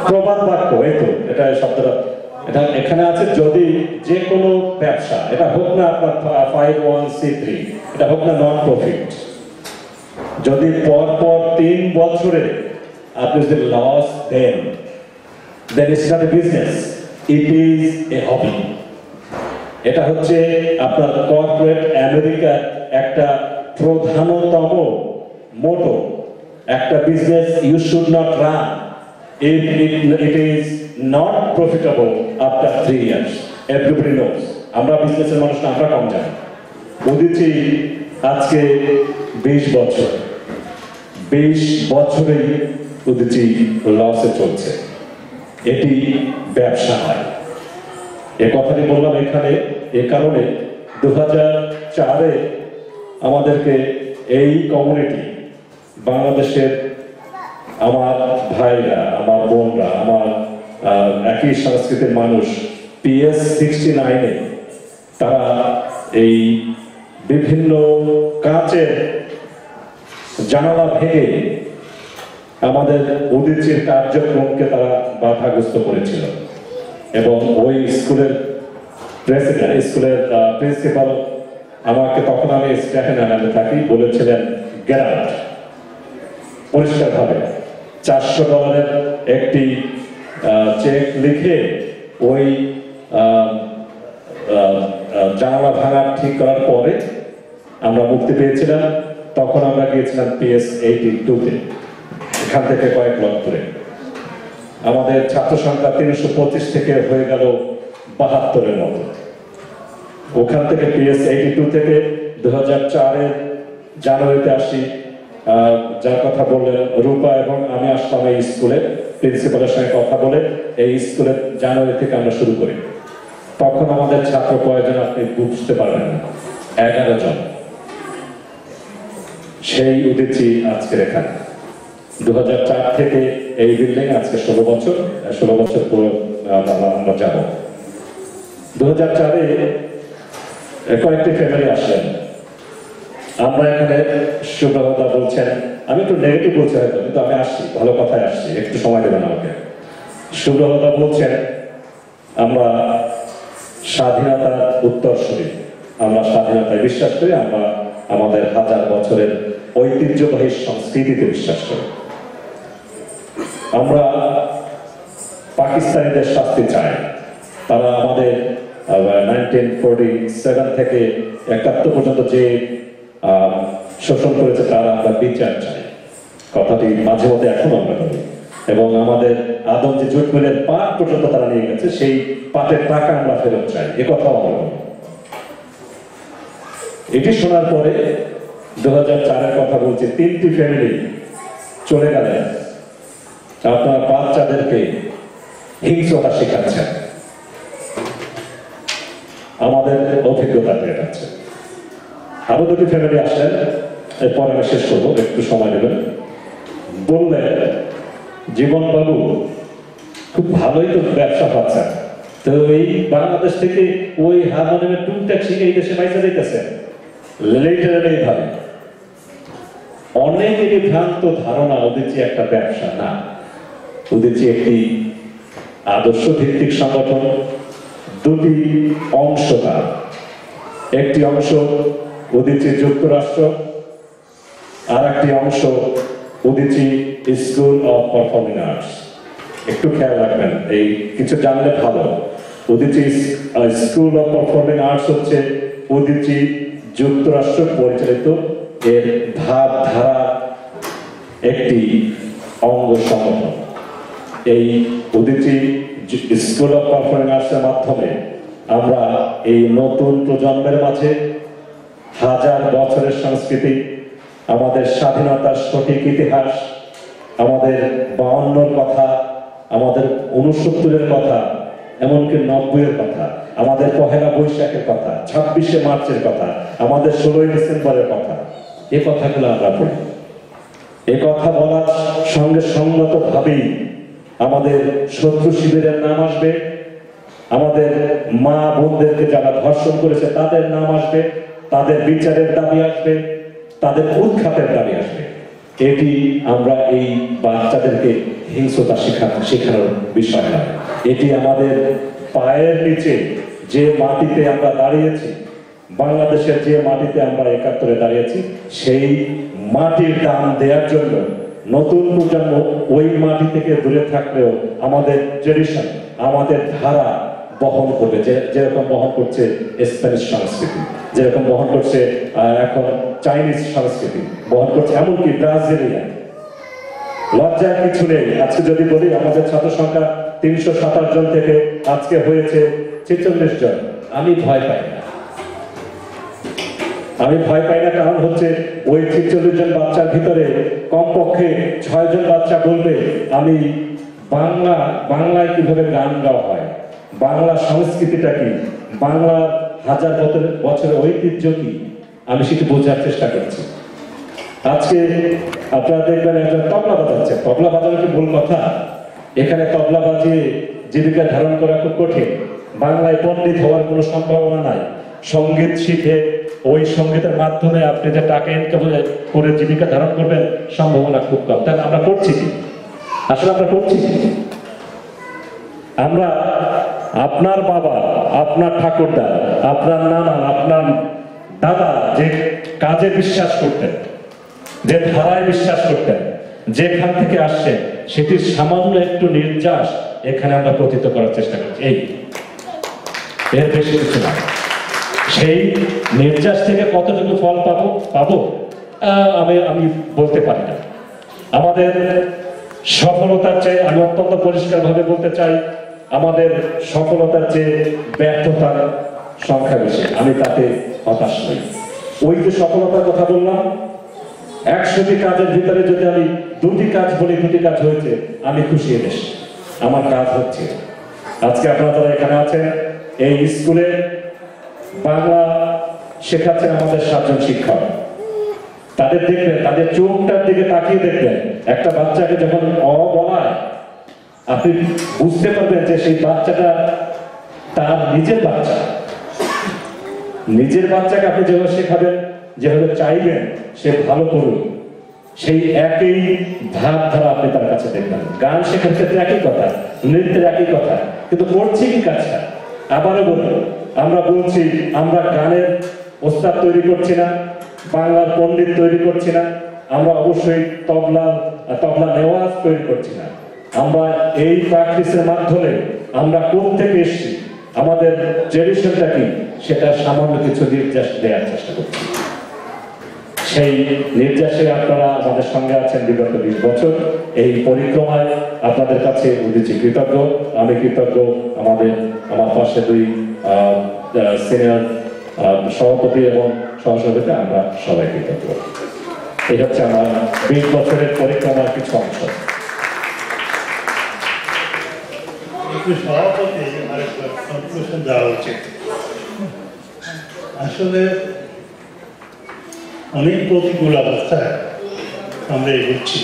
প্রবাদ বাক্য, এই তো এটা শব্দটা এটা এখানে আছে যদি যে কোনো ব্যবসা, এটা হোক না আপনার 501c3, এটা হোক না নন প্রফিট, যদি পর 3 বছরে আপনি যদি লস দেন, then it's not a business, it is a hobby. এটা হচ্ছে আপনার কর্পোরেট আমেরিকার একটা প্রধানতম মোটো। একটা business you should not run if it is not profitable after 3 years. Everybody knows. আমরা বিজনেসের মানুষ না, আমরা কম জানি। উদিচি আজকে 20 বছর, 20 বছরেই উদিচি লসে চলছে। এটি ব্যবসা হয়। এ কথাটি বললাম এখানে এ কারণে 2004-এ আমাদেরকে এই কমিউনিটি, বাংলাদেশের আমার ভাইরা, আমার বোনরা, আমার একই সংস্কৃতির মানুষ, PS 69-এ তারা এই বিভিন্ন কাচের জানালা ভেঙে আমাদের উদিচির কার্যক্রমকে তারা বাধাগ্রস্ত করেছিল। এবং ওই স্কুলের প্রেসিডেন্ট, স্কুলের প্রিন্সিপাল আমাকে, তখন আমি স্টাফে নানাতে থাকি, বলেছিলেন গ্যারান্ট পরিষ্কারভাবে $400 একটি চেক লিখে ওই জানালা ভাঙা ঠিক করার পরে আমরা মুক্তি পেয়েছিলাম। তখন আমরা গিয়েছিলাম PS 82-তে, এখান থেকে কয়েক ব্লক করে। আমাদের ছাত্র সংখ্যা 325 থেকে হয়ে গেল 72-এর মতো। ওখান থেকে PS 82 থেকে 2004-এর জানুয়ারিতে আসি, যার কথা বললেন রূপা, এবং আমি আসলাম এই স্কুলে প্রিন্সিপালের সঙ্গে কথা বলে। এই স্কুলে জানুয়ারি থেকে আমরা শুরু করি। তখন আমাদের ছাত্র কয়েকজন আপনি বুঝতে পারবেন না, 11 জন। সেই উদিচি আজকের এখানে 2004 থেকে এই বিল্ডিং আজকে 16 বছর পুরো আমরা যাব। 2004-এ কয়েকটি ফ্যামিলি আসলেন। আমরা এখানে সুব্রতদা বলছেন, আমি একটু নেগেটিভ বলছি হয়তো, কিন্তু আমি আসছি, ভালো কথায় আসছি, একটু সময় দেবেন আমাকে। সুব্রতদা বলছেন আমরা স্বাধীনতার উত্তরসূরি, আমরা স্বাধীনতায় বিশ্বাস করি, আমরা আমাদের 1000 বছরের ঐতিহ্যবাহী সংস্কৃতিতে বিশ্বাস করি। আমরা পাকিস্তানিদের শাস্তি চাই। তারা আমাদের 1947 থেকে 71 পর্যন্ত যে শোষণ করেছে, তারা আমরা বিচার চাই। কথাটি মাঝে মধ্যে এখন আমরা বলি। এবং আমাদের আদম যে জুট মিলের পাট পর্যন্ত তারা নিয়ে গেছে, সেই পাটের টাকা আমরা ফেরত চাই, এ কথাও আমরা বলি। এটি শোনার পরে 2004-এর কথা বলছি, 3টি ফ্যামিলি চলে গেলেন। আপনার বাচ্চাদেরকে হিংস্রতা শেখাচ্ছেন, আমাদের অভিজ্ঞতা দেখাচ্ছে। আরো 2টি ফ্যামিলি আসলেন, এরপর আমি শেষ করবো, একটু সময় দেবেন। বললেন জীবন বাবু খুব ভালোই তো ব্যবসা পাচ্ছেন, তো এই বাংলাদেশ থেকে ওই হারমোনিয়ামের টুকটাক শিখে এই দেশে পয়সা দিতেছেন। লিটারালি ভাবে অনেকেরই ভ্রান্ত ধারণা উদিচি একটা ব্যবসা না, উদিচি একটি আদর্শ ভিত্তিক সংগঠন। 2টি অংশ তার, একটি অংশ উদিচি যুক্তরাষ্ট্র, আর একটি অংশ Udichi school of performing arts. একটু খেয়াল রাখবেন, এই কিছু জানলে ভালো। Udichi school of performing arts হচ্ছে উদিচি যুক্তরাষ্ট্র পরিচালিত এর ভাবধারা একটি অঙ্গ সংগঠন। এই উদিচি স্কুল অফ পারফর্মিং আর্টসের মাধ্যমে আমরা এই নতুন প্রজন্মের মাঝে 1000 বছরের সংস্কৃতি, আমাদের স্বাধীনতার সঠিক ইতিহাস, আমাদের 52-র কথা, আমাদের 69-এর কথা, এমনকি 90-এর কথা, আমাদের 1 বৈশাখের কথা, 26শে মার্চের কথা, আমাদের 16ই ডিসেম্বরের কথা, এই কথাগুলো আমরা বলি। এ কথা বলার সঙ্গে সঙ্গত ভাবেই আমাদের শত্রু শিবিরের নাম আসবে, আমাদের মা বোনদেরকে যারা ধর্ষণ করেছে তাদের নাম আসবে, তাদের বিচারের দাবি আসবে, তাদের উৎখাতের দাবি আসবে। এটি আমরা এই বাচ্চাদেরকে হিংস্রতা শেখানোর বিষয় না, এটি আমাদের পায়ের নিচে যে মাটিতে আমরা দাঁড়িয়েছি, বাংলাদেশের যে মাটিতে আমরা ৭১-এ দাঁড়িয়েছি, সেই মাটির দাম দেওয়ার জন্য নতুন প্রজন্ম ওই মাটি থেকে দূরে থাকলেও আমাদের ট্রেডিশন, আমাদের ধারা বহন করবে, যেরকম বহন করছে স্প্যানিশ সংস্কৃতি, যেরকম বহন করছে এখন চাইনিজ সংস্কৃতি, বহন করছে এমনকি ব্রাজিলিয়ান। লজ্জার কিছু নেই। আজকে যদি বলি আমাদের ছাত্র সংখ্যা ৩২৭ জন থেকে আজকে হয়েছে ৪৬ জন, আমি ভয় পাই না। আমি ভয় পাই না, কারণ হচ্ছে ওই ৪৬ জন বাচ্চার ভিতরে কমপক্ষে ৬ জন বাচ্চা বলবে আমি বাংলায় কিভাবে গান গাওয়া হয়, বাংলা সংস্কৃতিটা কি, বাংলার হাজার বছরের ঐতিহ্য কি, আমি সেটি বোঝার চেষ্টা করছি। আজকে আপনারা দেখবেন একজন তবলা বাজাচ্ছে, তবলা বাজানো কি ভুল কথা? এখানে তবলা বাজিয়ে জীবিকা ধারণ করা খুব কঠিন। বাংলায় পণ্ডিত হওয়ার কোনো সম্ভাবনা নাই। সঙ্গীত শিখে ওই সঙ্গীতের মাধ্যমে আপনি যে টাকা ইনকাম করে জীবিকা ধারণ করবেন, সম্ভাবনা খুব কম। তাহলে আমরা করছি কি? আসলে আমরা করছি কি? আমরা আপনার বাবা, আপনার ঠাকুরদা, আপনার নানা, আপনার দাদা যে কাজে বিশ্বাস করতেন, যে ধারায় বিশ্বাস করতেন, যেখান থেকে আসছেন, সেটির সামান্য একটু নির্যাস এখানে আমরা প্রতীত করার চেষ্টা করছি। এর বেশি কিছু না। সেই নির্যাস থেকে কতটুকু ফল পাবো আমি বলতে পারি না। আমাদের সফলতার চেয়ে, আমি অত্যন্ত পরিষ্কারভাবে বলতে চাই, আমাদের সফলতার চেয়ে ব্যর্থতার সংখ্যা বেশি। আমি তাতে হতাশ নই। ওই যে সফলতার কথা বললাম, ১০০টি কাজের ভিতরে যদি আমি ২টি কাজ বলি, ২টি কাজ হয়েছে, আমি খুশি। বেশ আমার কাজ হচ্ছে। আজকে আপনারা যারা এখানে আছেন, এই স্কুলে বাংলা শেখাচ্ছেন আমাদের ৭ জন শিক্ষক। তাদের দেখবেন, তাদের চোখটার দিকে তাকিয়ে দেখবেন, একটা বাচ্চাকে যখন বলায় আপনি বুঝতে পারবেন যে সেই বাচ্চাটা তার নিজের বাচ্চা। নিজের বাচ্চাকে আপনি যেভাবে শেখাবেন, যেভাবে চাইবেন সে ভালো করুন, সেই একই ধারা আপনি তার কাছে দেখবেন। গান শেখার ক্ষেত্রে একই কথা, নৃত্যের একই কথা, কিন্তু করছি কি কাজটা? আবারও বলবো, আমরা বলছি আমরা গানের ওস্তাদ তৈরি করছি না, বাংলার পণ্ডিত তৈরি করছি না, আমরা অবশ্যই তবলা নেওয়াজ তৈরি করছি না। আমরা এই প্র্যাকটিসের মাধ্যমে আমরা কোন থেকে এসেছি, আমাদের ট্রেডিশনটা কি, সেটা সামান্য কিছু নির্যাস দেওয়ার চেষ্টা করছি। সেই নির্যাসে আপনারা আমাদের সঙ্গে আছেন বিগত ২০ বছর। এই পরিক্রমায় আপনাদের কাছে উদিচ্ছি কৃতজ্ঞ। আমি কৃতজ্ঞ আমার পাশে ২ সিনিয়র সভাপতি এবং সহসভাপতি, আমরা সবাই কৃতজ্ঞ। এই হচ্ছে আমার ২০ বছরের পরিক্রমার কিছু অংশ। সভাপতি আরেকটা কনক্লুশন দেওয়া উচিত। আসলে অনেক প্রতিকূল অবস্থায় আমরা এগোচ্ছি।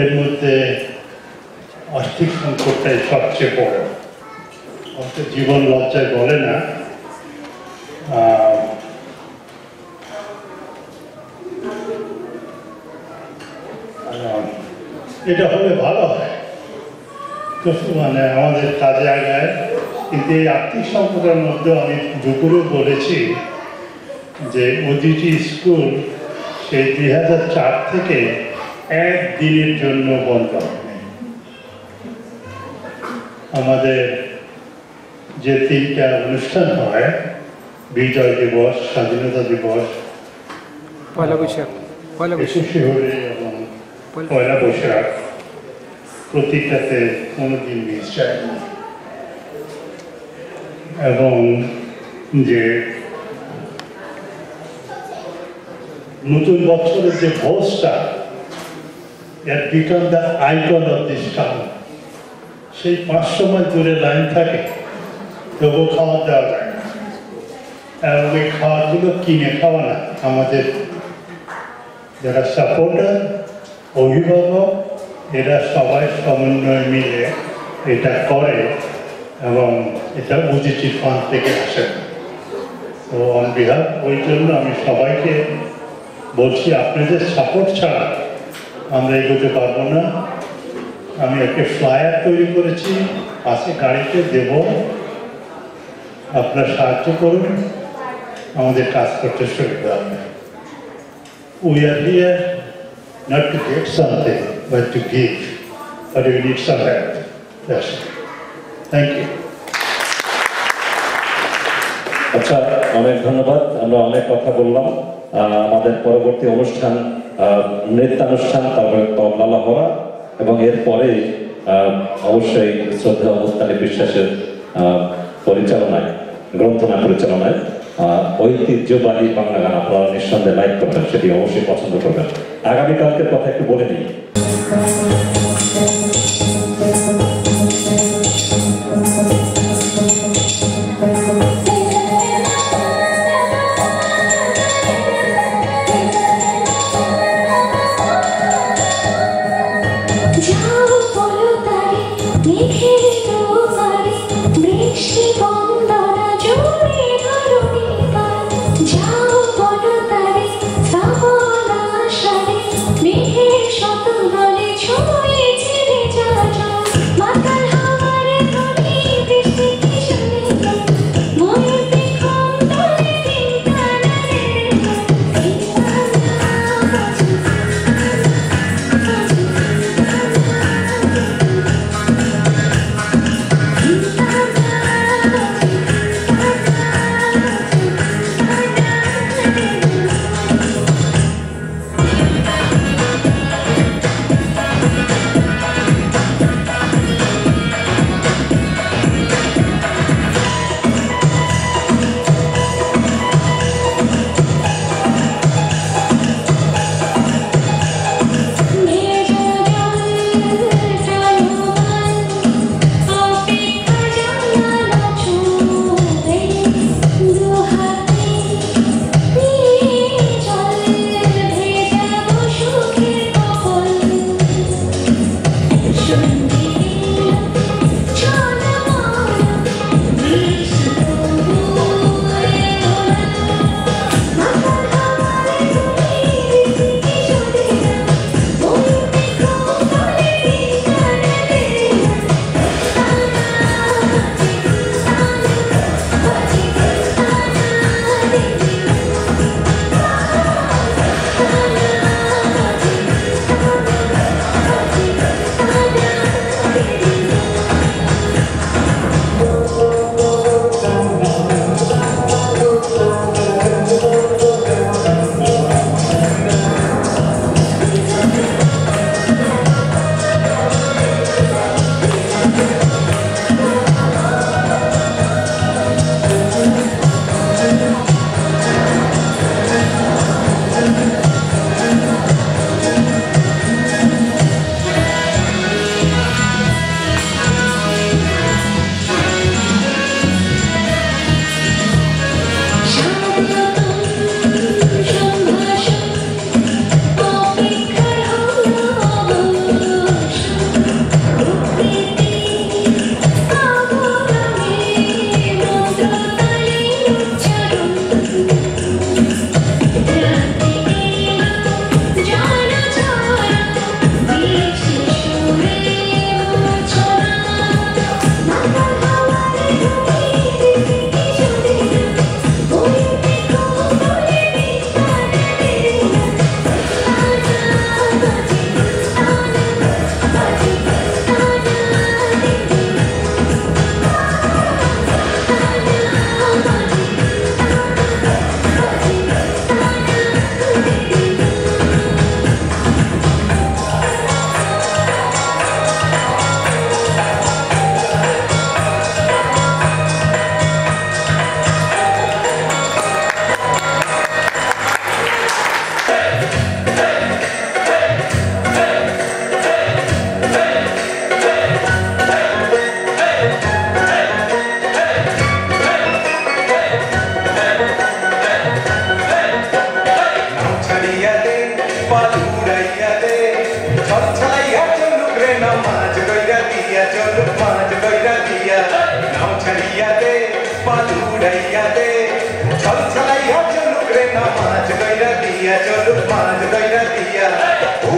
এর মধ্যে আর্থিক সংকটটাই সবচেয়ে বড়। অর্থাৎ জীবন লজ্জায় বলে না। এটা হলে ভালো হয়, তো মানে আমাদের কাজে আগায়। কিন্তু এই আর্থিক সংকটের মধ্যে আমি দুপুরেও বলেছি যে ওজিটি স্কুল সেই ২০০৪ থেকে একদিনের জন্য বন্ধ। আমাদের যে 3টা অনুষ্ঠান হয়, বিজয় দিবস, স্বাধীনতা দিবস, পয়লা বৈশাখ, ২১শে হলে এবং পয়লা বৈশাখ, প্রতিটাতে কোনোদিন মিস যায় না। এবং যে নতুন বছরের যে ভোজটা, it become the icon of this town। সেই 500 মাইল দূরে লাইন থাকে, তবুও খাওয়া দেওয়া যায় না। এবং ওই খাওয়াগুলো কিনে খাওয়া না, আমাদের যারা সাপোর্টার, অভিভাবক, এরা সবাই সমন্বয় মিলে এটা করে এবং এটা ওজিটি ফান্ড থেকে আসে। তো অন বিহাফ, ওই জন্য আমি সবাইকে বলছি, আপনাদের সাপোর্ট ছাড়া আমরা এগোতে পারবো না। আমি একটা ফ্লায়ার তৈরি করেছি, পাশে গাড়িতে দেব, আপনারা সাহায্য করুন, আমাদের কাজ করতে সুবিধা হবে। We are here not to get something, but to give, but we need some help. Yes. Thank you. আচ্ছা, অনেক ধন্যবাদ। আমরা অনেক কথা বললাম। আমাদের পরবর্তী অনুষ্ঠান নৃত্যানুষ্ঠান, তারপরে তবলা লহরা, এবং এরপরে অবশ্যই শ্রদ্ধেয় মুস্তালিব বিশ্বাসের পরিচালনায়, গ্রন্থনা পরিচালনায় ঐতিহ্যবাহী বাংলা গান আপনারা নিঃসন্দেহে লাইক করবেন, সেটি অবশ্যই পছন্দ করবেন। আগামীকালকের কথা একটু বলে নিই।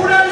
Uran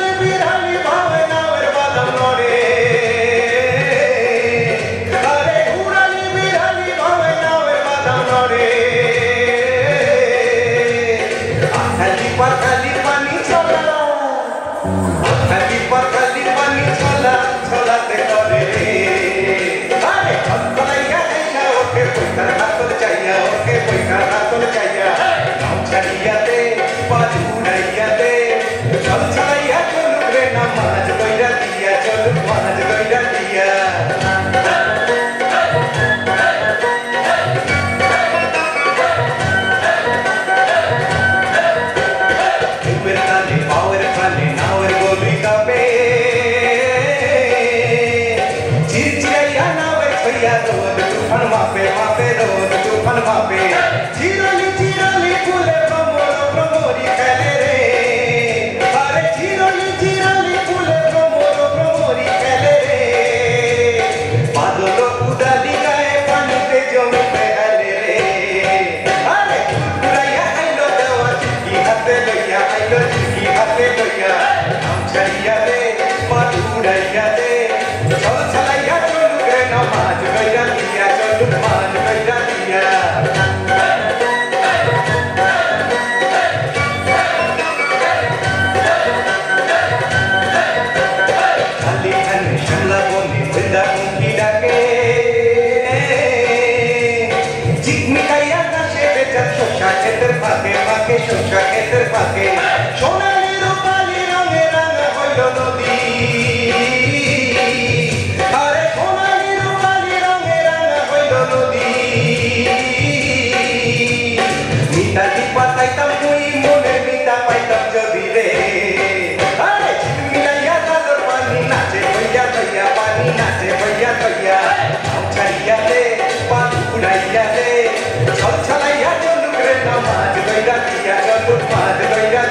ক্ষেতের ফাঁকে সোনালি রূপালি রঙে রাঙা হইল নদী আরে সোনালি রূপালি রঙে রাঙা হইল নদী মিতালি পাতাইতাম মুই মনে মিতা পাইতাম যদি রে আরে মিলাইয়া গালোর পানি নাচে হইয়া হইয়া পানি নাচে হইয়া হইয়া ছাড়িয়া দে পানি উড়াইয়া দে ছল ছলাইয়া চলুক রে নামাজ দইরা দিয়া চলুক মাঝ দইরা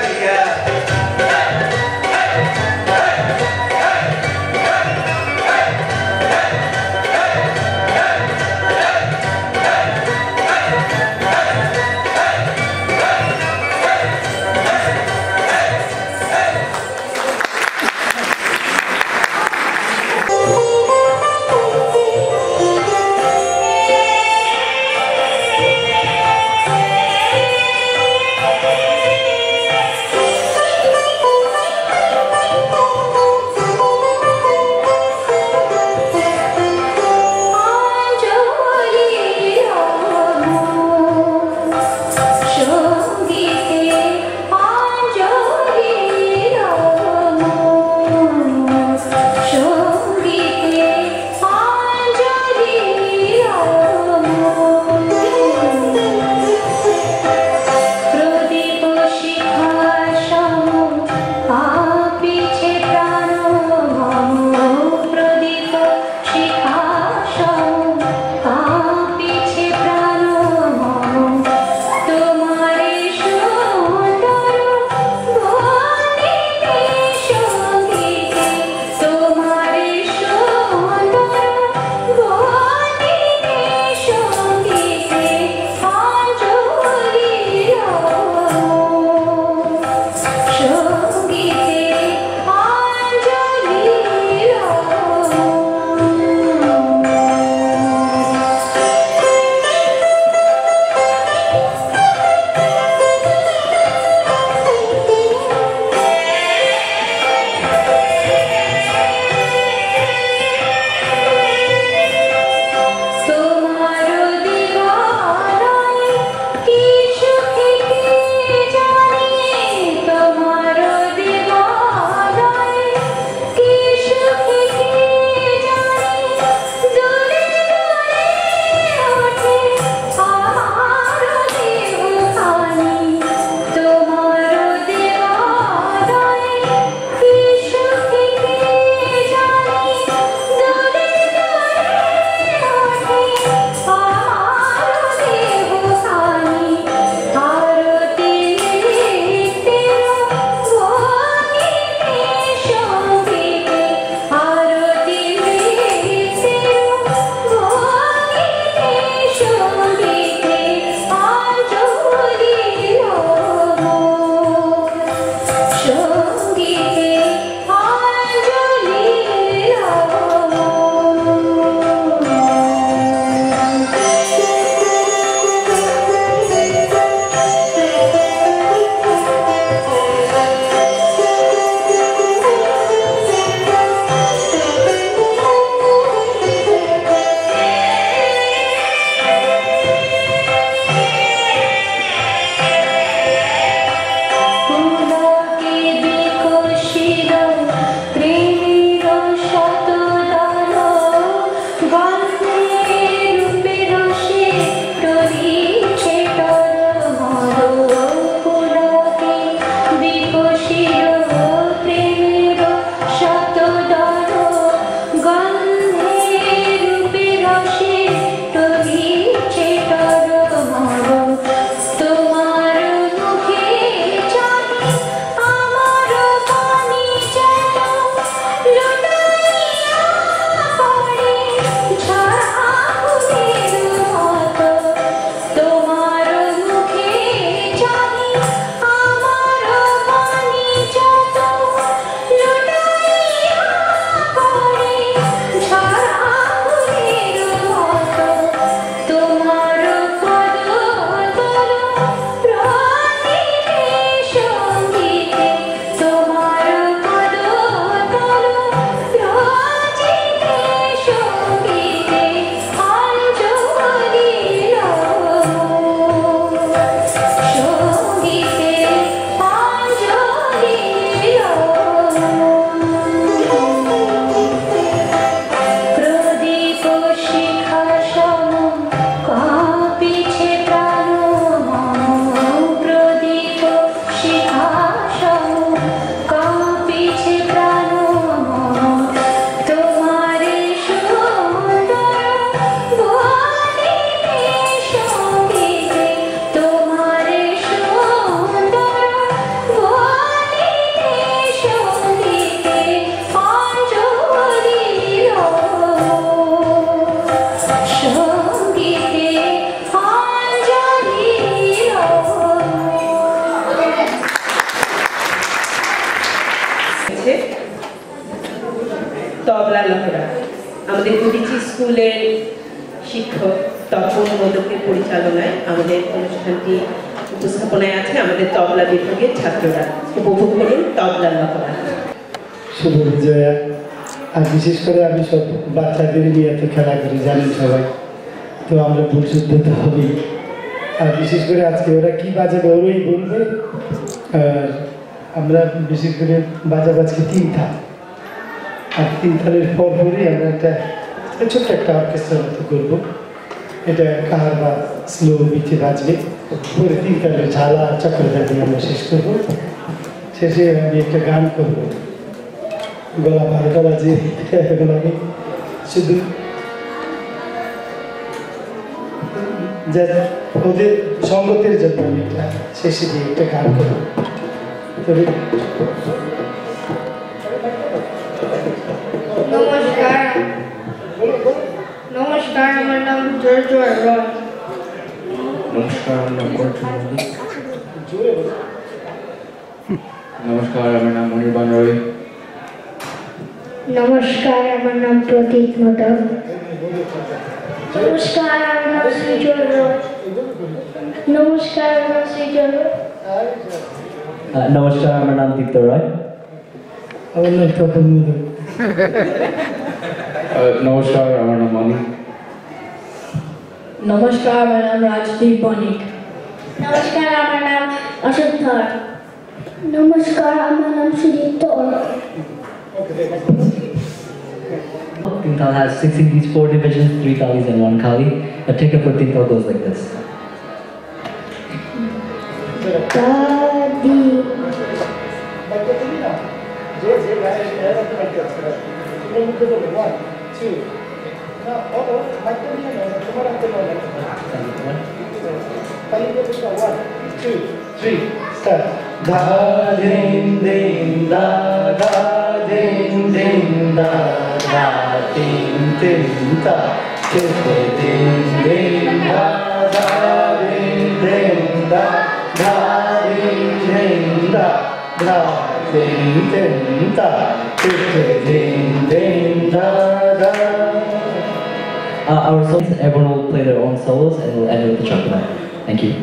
তবলা লহরা আমাদের উদিচি স্কুলের শিক্ষক তপন মোদকের পরিচালনায় আমাদের অনুষ্ঠানটি উপস্থাপনায় আছে আমাদের তবলা বিভাগের ছাত্ররা। উপভোগ করুন তবলা লহরা। শুভ বিজয়া। আর বিশেষ করে আমি সব বাচ্চাদের নিয়ে তো খেলা করি, জানেন সবাই, তো আমরা ভুল শুদ্ধ তো হবেই। আর বিশেষ করে আজকে ওরা কি বাজাবে ওরাই বলবে। আর আমরা বিশেষ করে বাজাবো আজকে 3 থাল, আর 3 থালের পরপরই আমরা একটা ছোট্ট একটা অর্কেস্ট্রার মতো করবো। এটা কাহার বা স্লো বিটে বাজবে, পরে 3 থালের ঝালা চক্রটা দিয়ে আমরা শেষ করবো। শেষে আমি একটা গান করবো, গলা 12টা বাজে, এখন আমি শুধু ওদের সঙ্গতের জন্য আমি একটা শেষে দিয়ে একটা গান করবো। তবে নমস্কার, নমস্কার, আমার নাম জয় জয় রয়। নমস্কার, আমার নাম কর্জুন মল্লিক। নমস্কার, আমার নাম অনির্বাণ রয়। নমস্কার, আমার নাম প্রতীক মোদক। নমস্কার, আমার নাম সৃজন রয়। নমস্কার, আমার নাম সৃজন রয়। নমস্কার, আমার নাম দীপ্ত রয়। আমার নাম তপন মোদক। নমস্কার, আমার নাম অনিক। নমস্কার, আমার নাম রাজদীপ বণিক। নমস্কার, আমার নাম অশোক ধর। নমস্কার, আমার নাম Sudipta অরক। Tintal has 6 English, 4 divisions, 3 Kalis and 1 Kali. The ticket for Tintal goes like this. Dadi. Da din din da da din din da da din din da din din da da din din da da din din da da din din da din din da da. Our songs, everyone will play their own solos and we'll end with the trumpet. Thank you.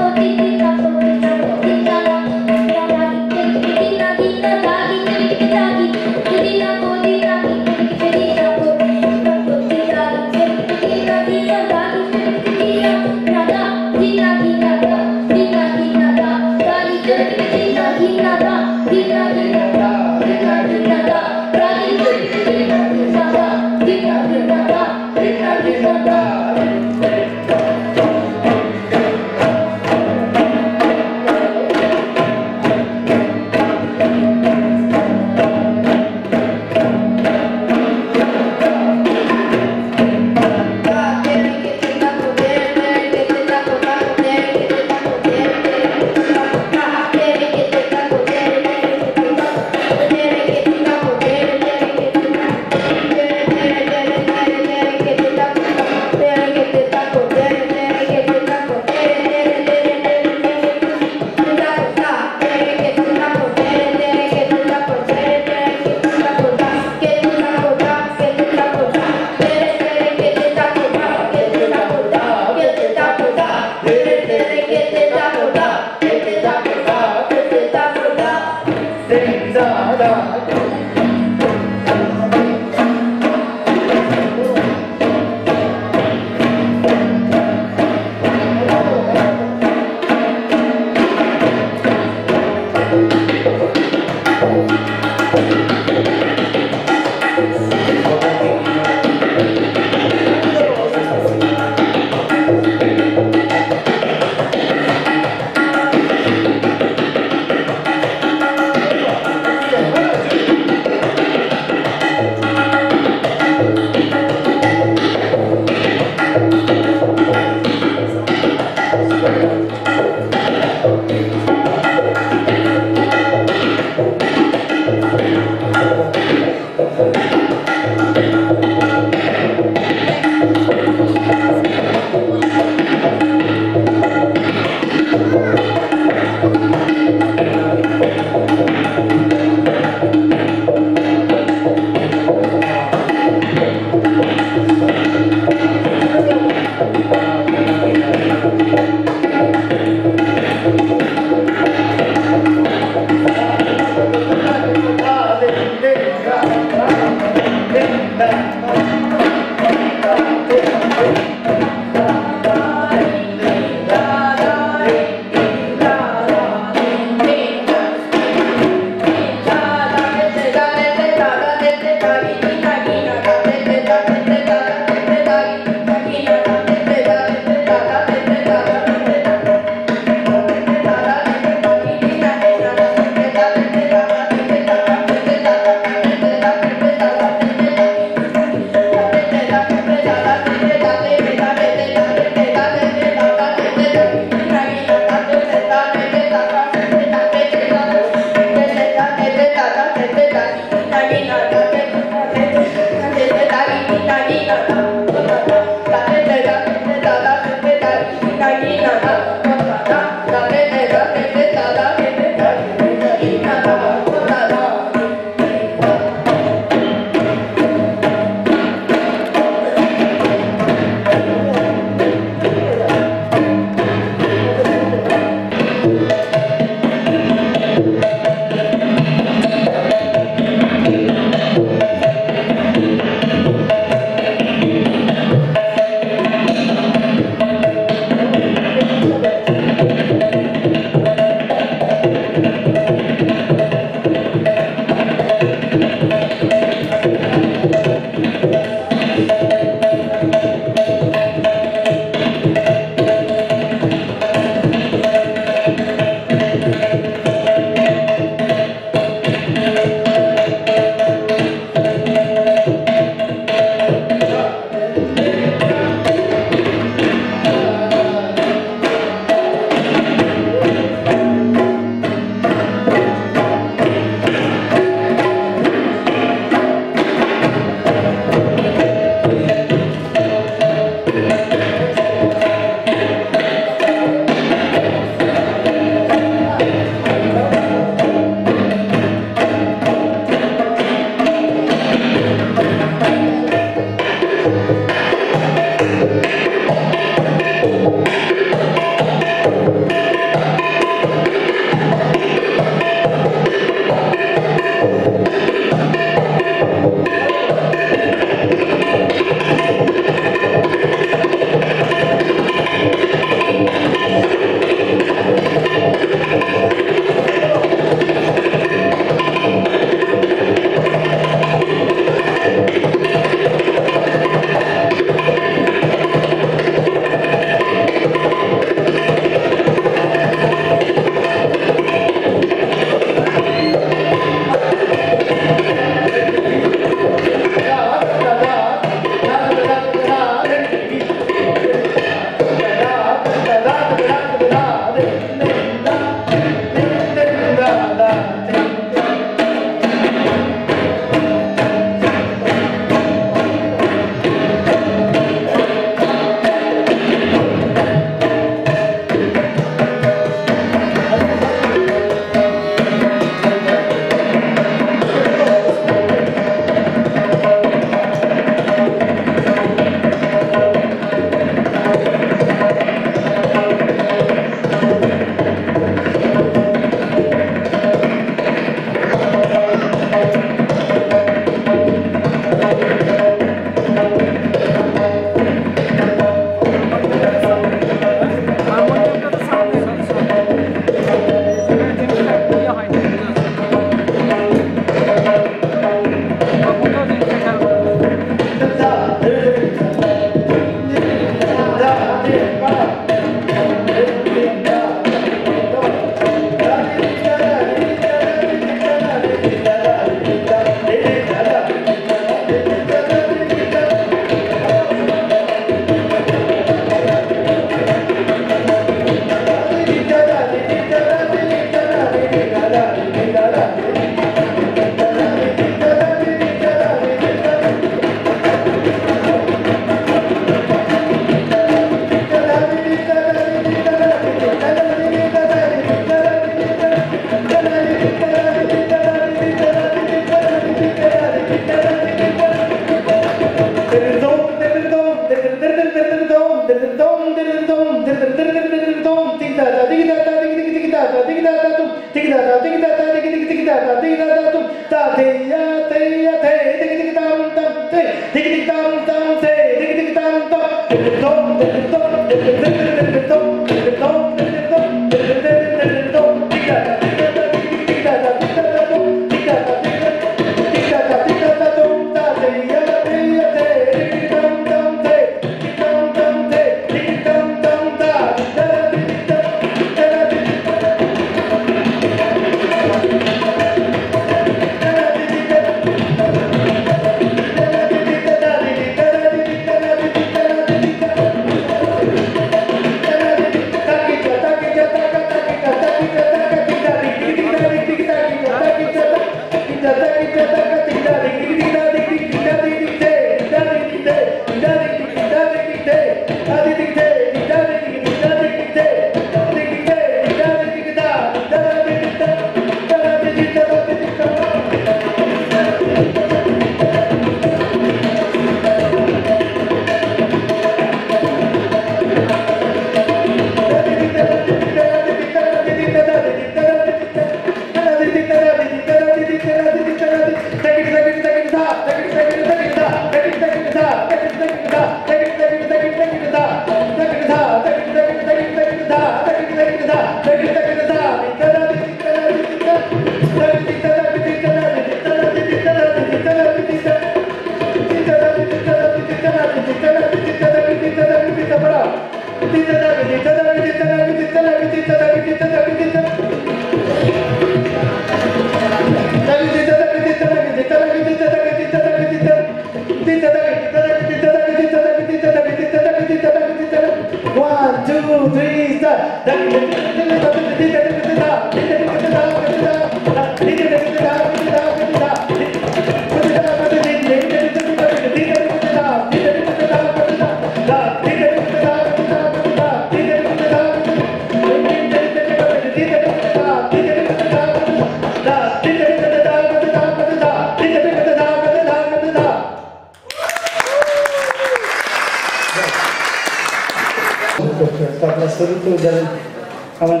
আমার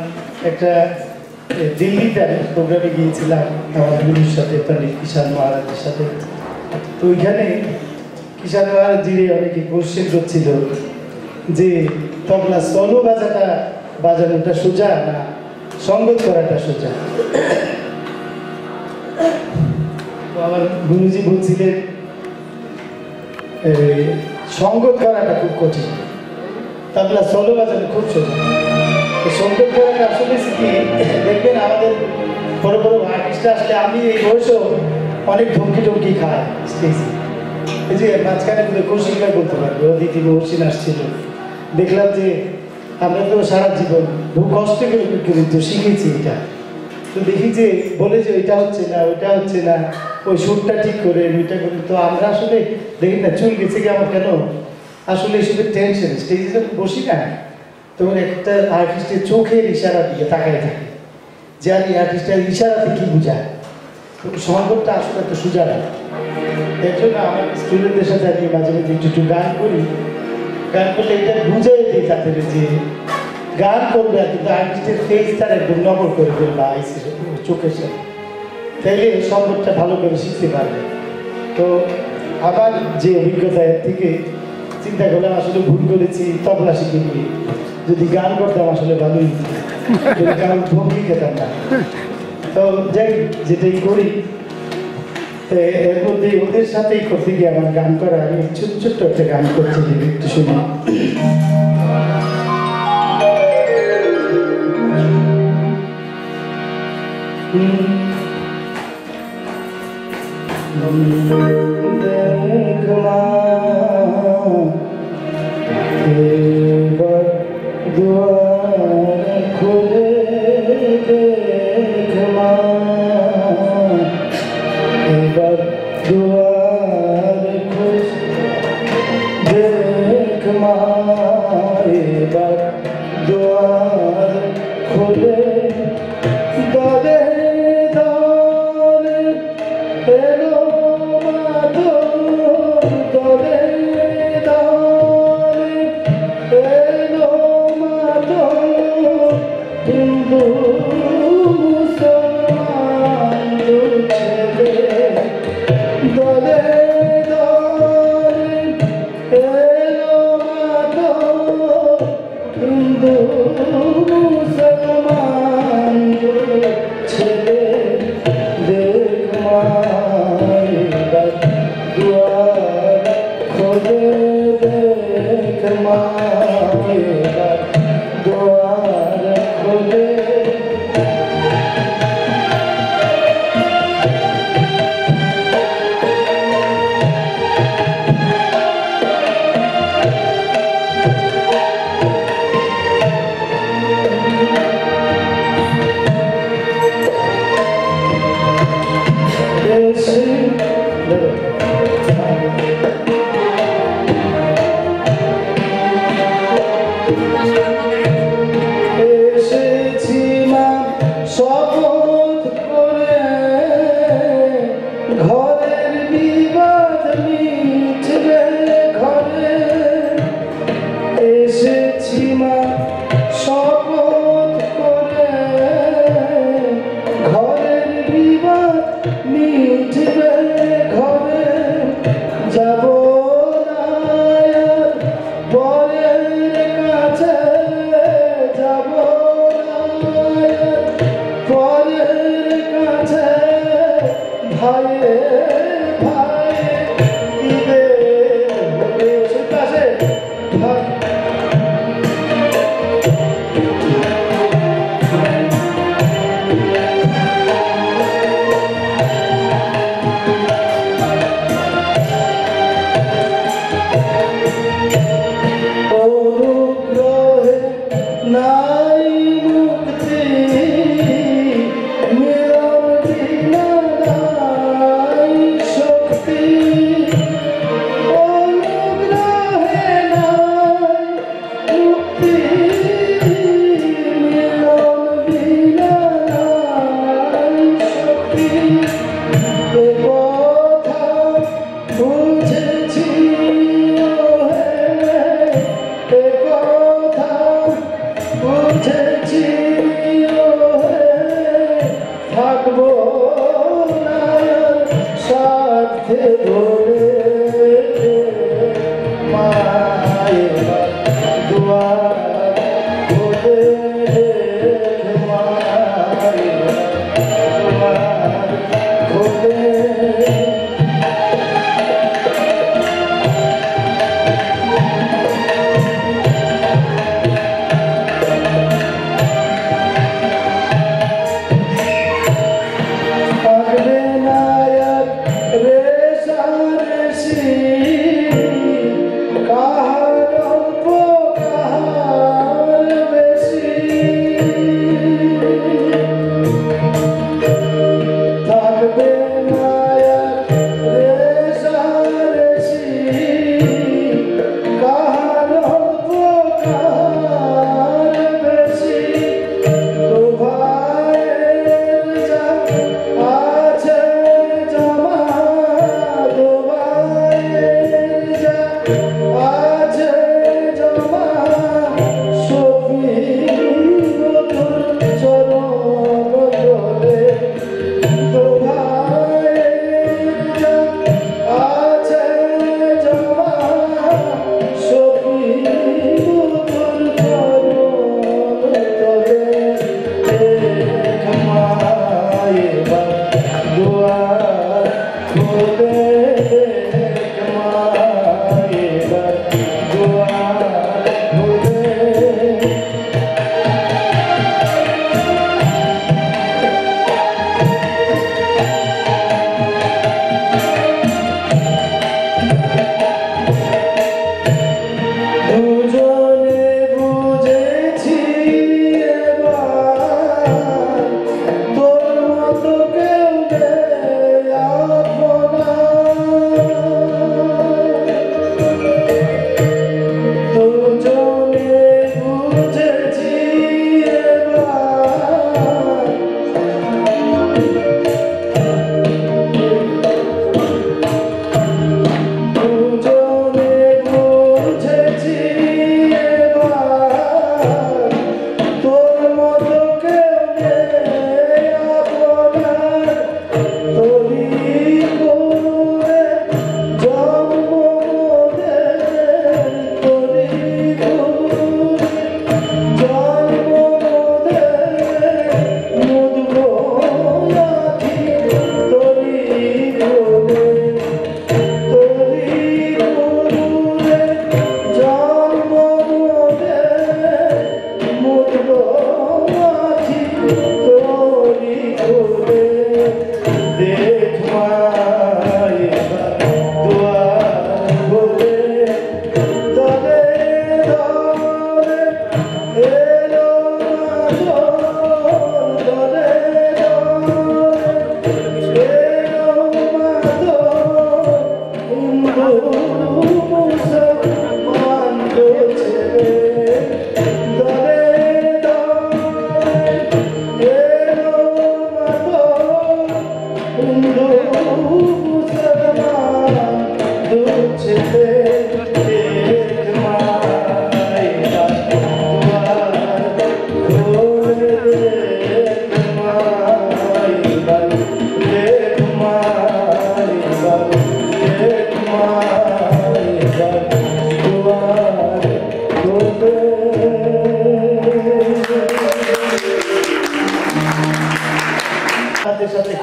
একটা দিল্লিতে আমি প্রোগ্রামে গিয়েছিলাম আমার গুরুর সাথে পণ্ডিত কিষাণ মহারাজের সাথে। তো ওইখানে কিষাণ মহারাজজির অনেকে কোশ্চেন করছিল যে তবলা সলো বাজানোটা সোজা না সঙ্গত করাটা সোজা। তো আমার গুরুজি বলছিলেন সঙ্গত করাটা খুব কঠিন, তবলা সলো বাজানো খুব সোজা। সঙ্গত করাটা আসলে কি দেখবেন আমাদের বড় বড় আর্টিস্টরা আসলে আমি এই বয়সেও অনেক ধমকি টমকি খায় স্টেজে। এই যে মাঝখানে কৌশিকা বলতে পারবে, অদিতি মহসিন আসছিল, দেখলাম যে আমরা তো সারা জীবন বহু কষ্ট করে কিন্তু শিখেছি এটা। তো দেখি যে বলে যে ওইটা হচ্ছে না ওইটা হচ্ছে না, ওই সুরটা ঠিক করে ওইটা করে। তো আমরা আসলে দেখি না চুল গেছে কি আমার কেন আসলে এসবের টেনশন। স্টেজে যখন বসি না তখন একটা আর্টিস্টের চোখের ইশারা দিয়ে তাকায় থাকে যে আর এই আর্টিস্টের ইশারাতে কি বোঝায়। তো সঙ্গতটা আসলে একটা সোজা না। এর জন্য আমার স্টুডেন্টদের সাথে আমি মাঝে মাঝে একটু গান করি। গান করলে এটা বুঝাই দিই তাদের যে গান করবে কিন্তু আর্টিস্টের ফেস তার একদম নকল করে ফেলবে আইসের চোখের সাথে, তাইলে সঙ্গতটা ভালো করে শিখতে পারবে। তো আমার যে অভিজ্ঞতা এর থেকে চিন্তা করলাম আসলে ভুল করেছি তবলা শিখে নিয়ে, যদি গান করতাম আসলে ভালোই কারণ ভঙ্গি খেতাম না। তো যাই যেটাই করি এর মধ্যে ওদের সাথেই করতে গিয়ে আমার গান করা, আমি ছোট্ট ছোট্ট একটা গান করছি একটু শুনি। নাই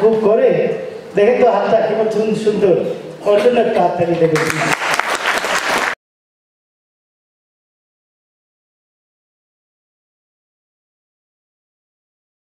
খুব করে দেখেন তো হাতটা কেমন সুন্দর ওর জন্য একটা হাততালি দেখেছি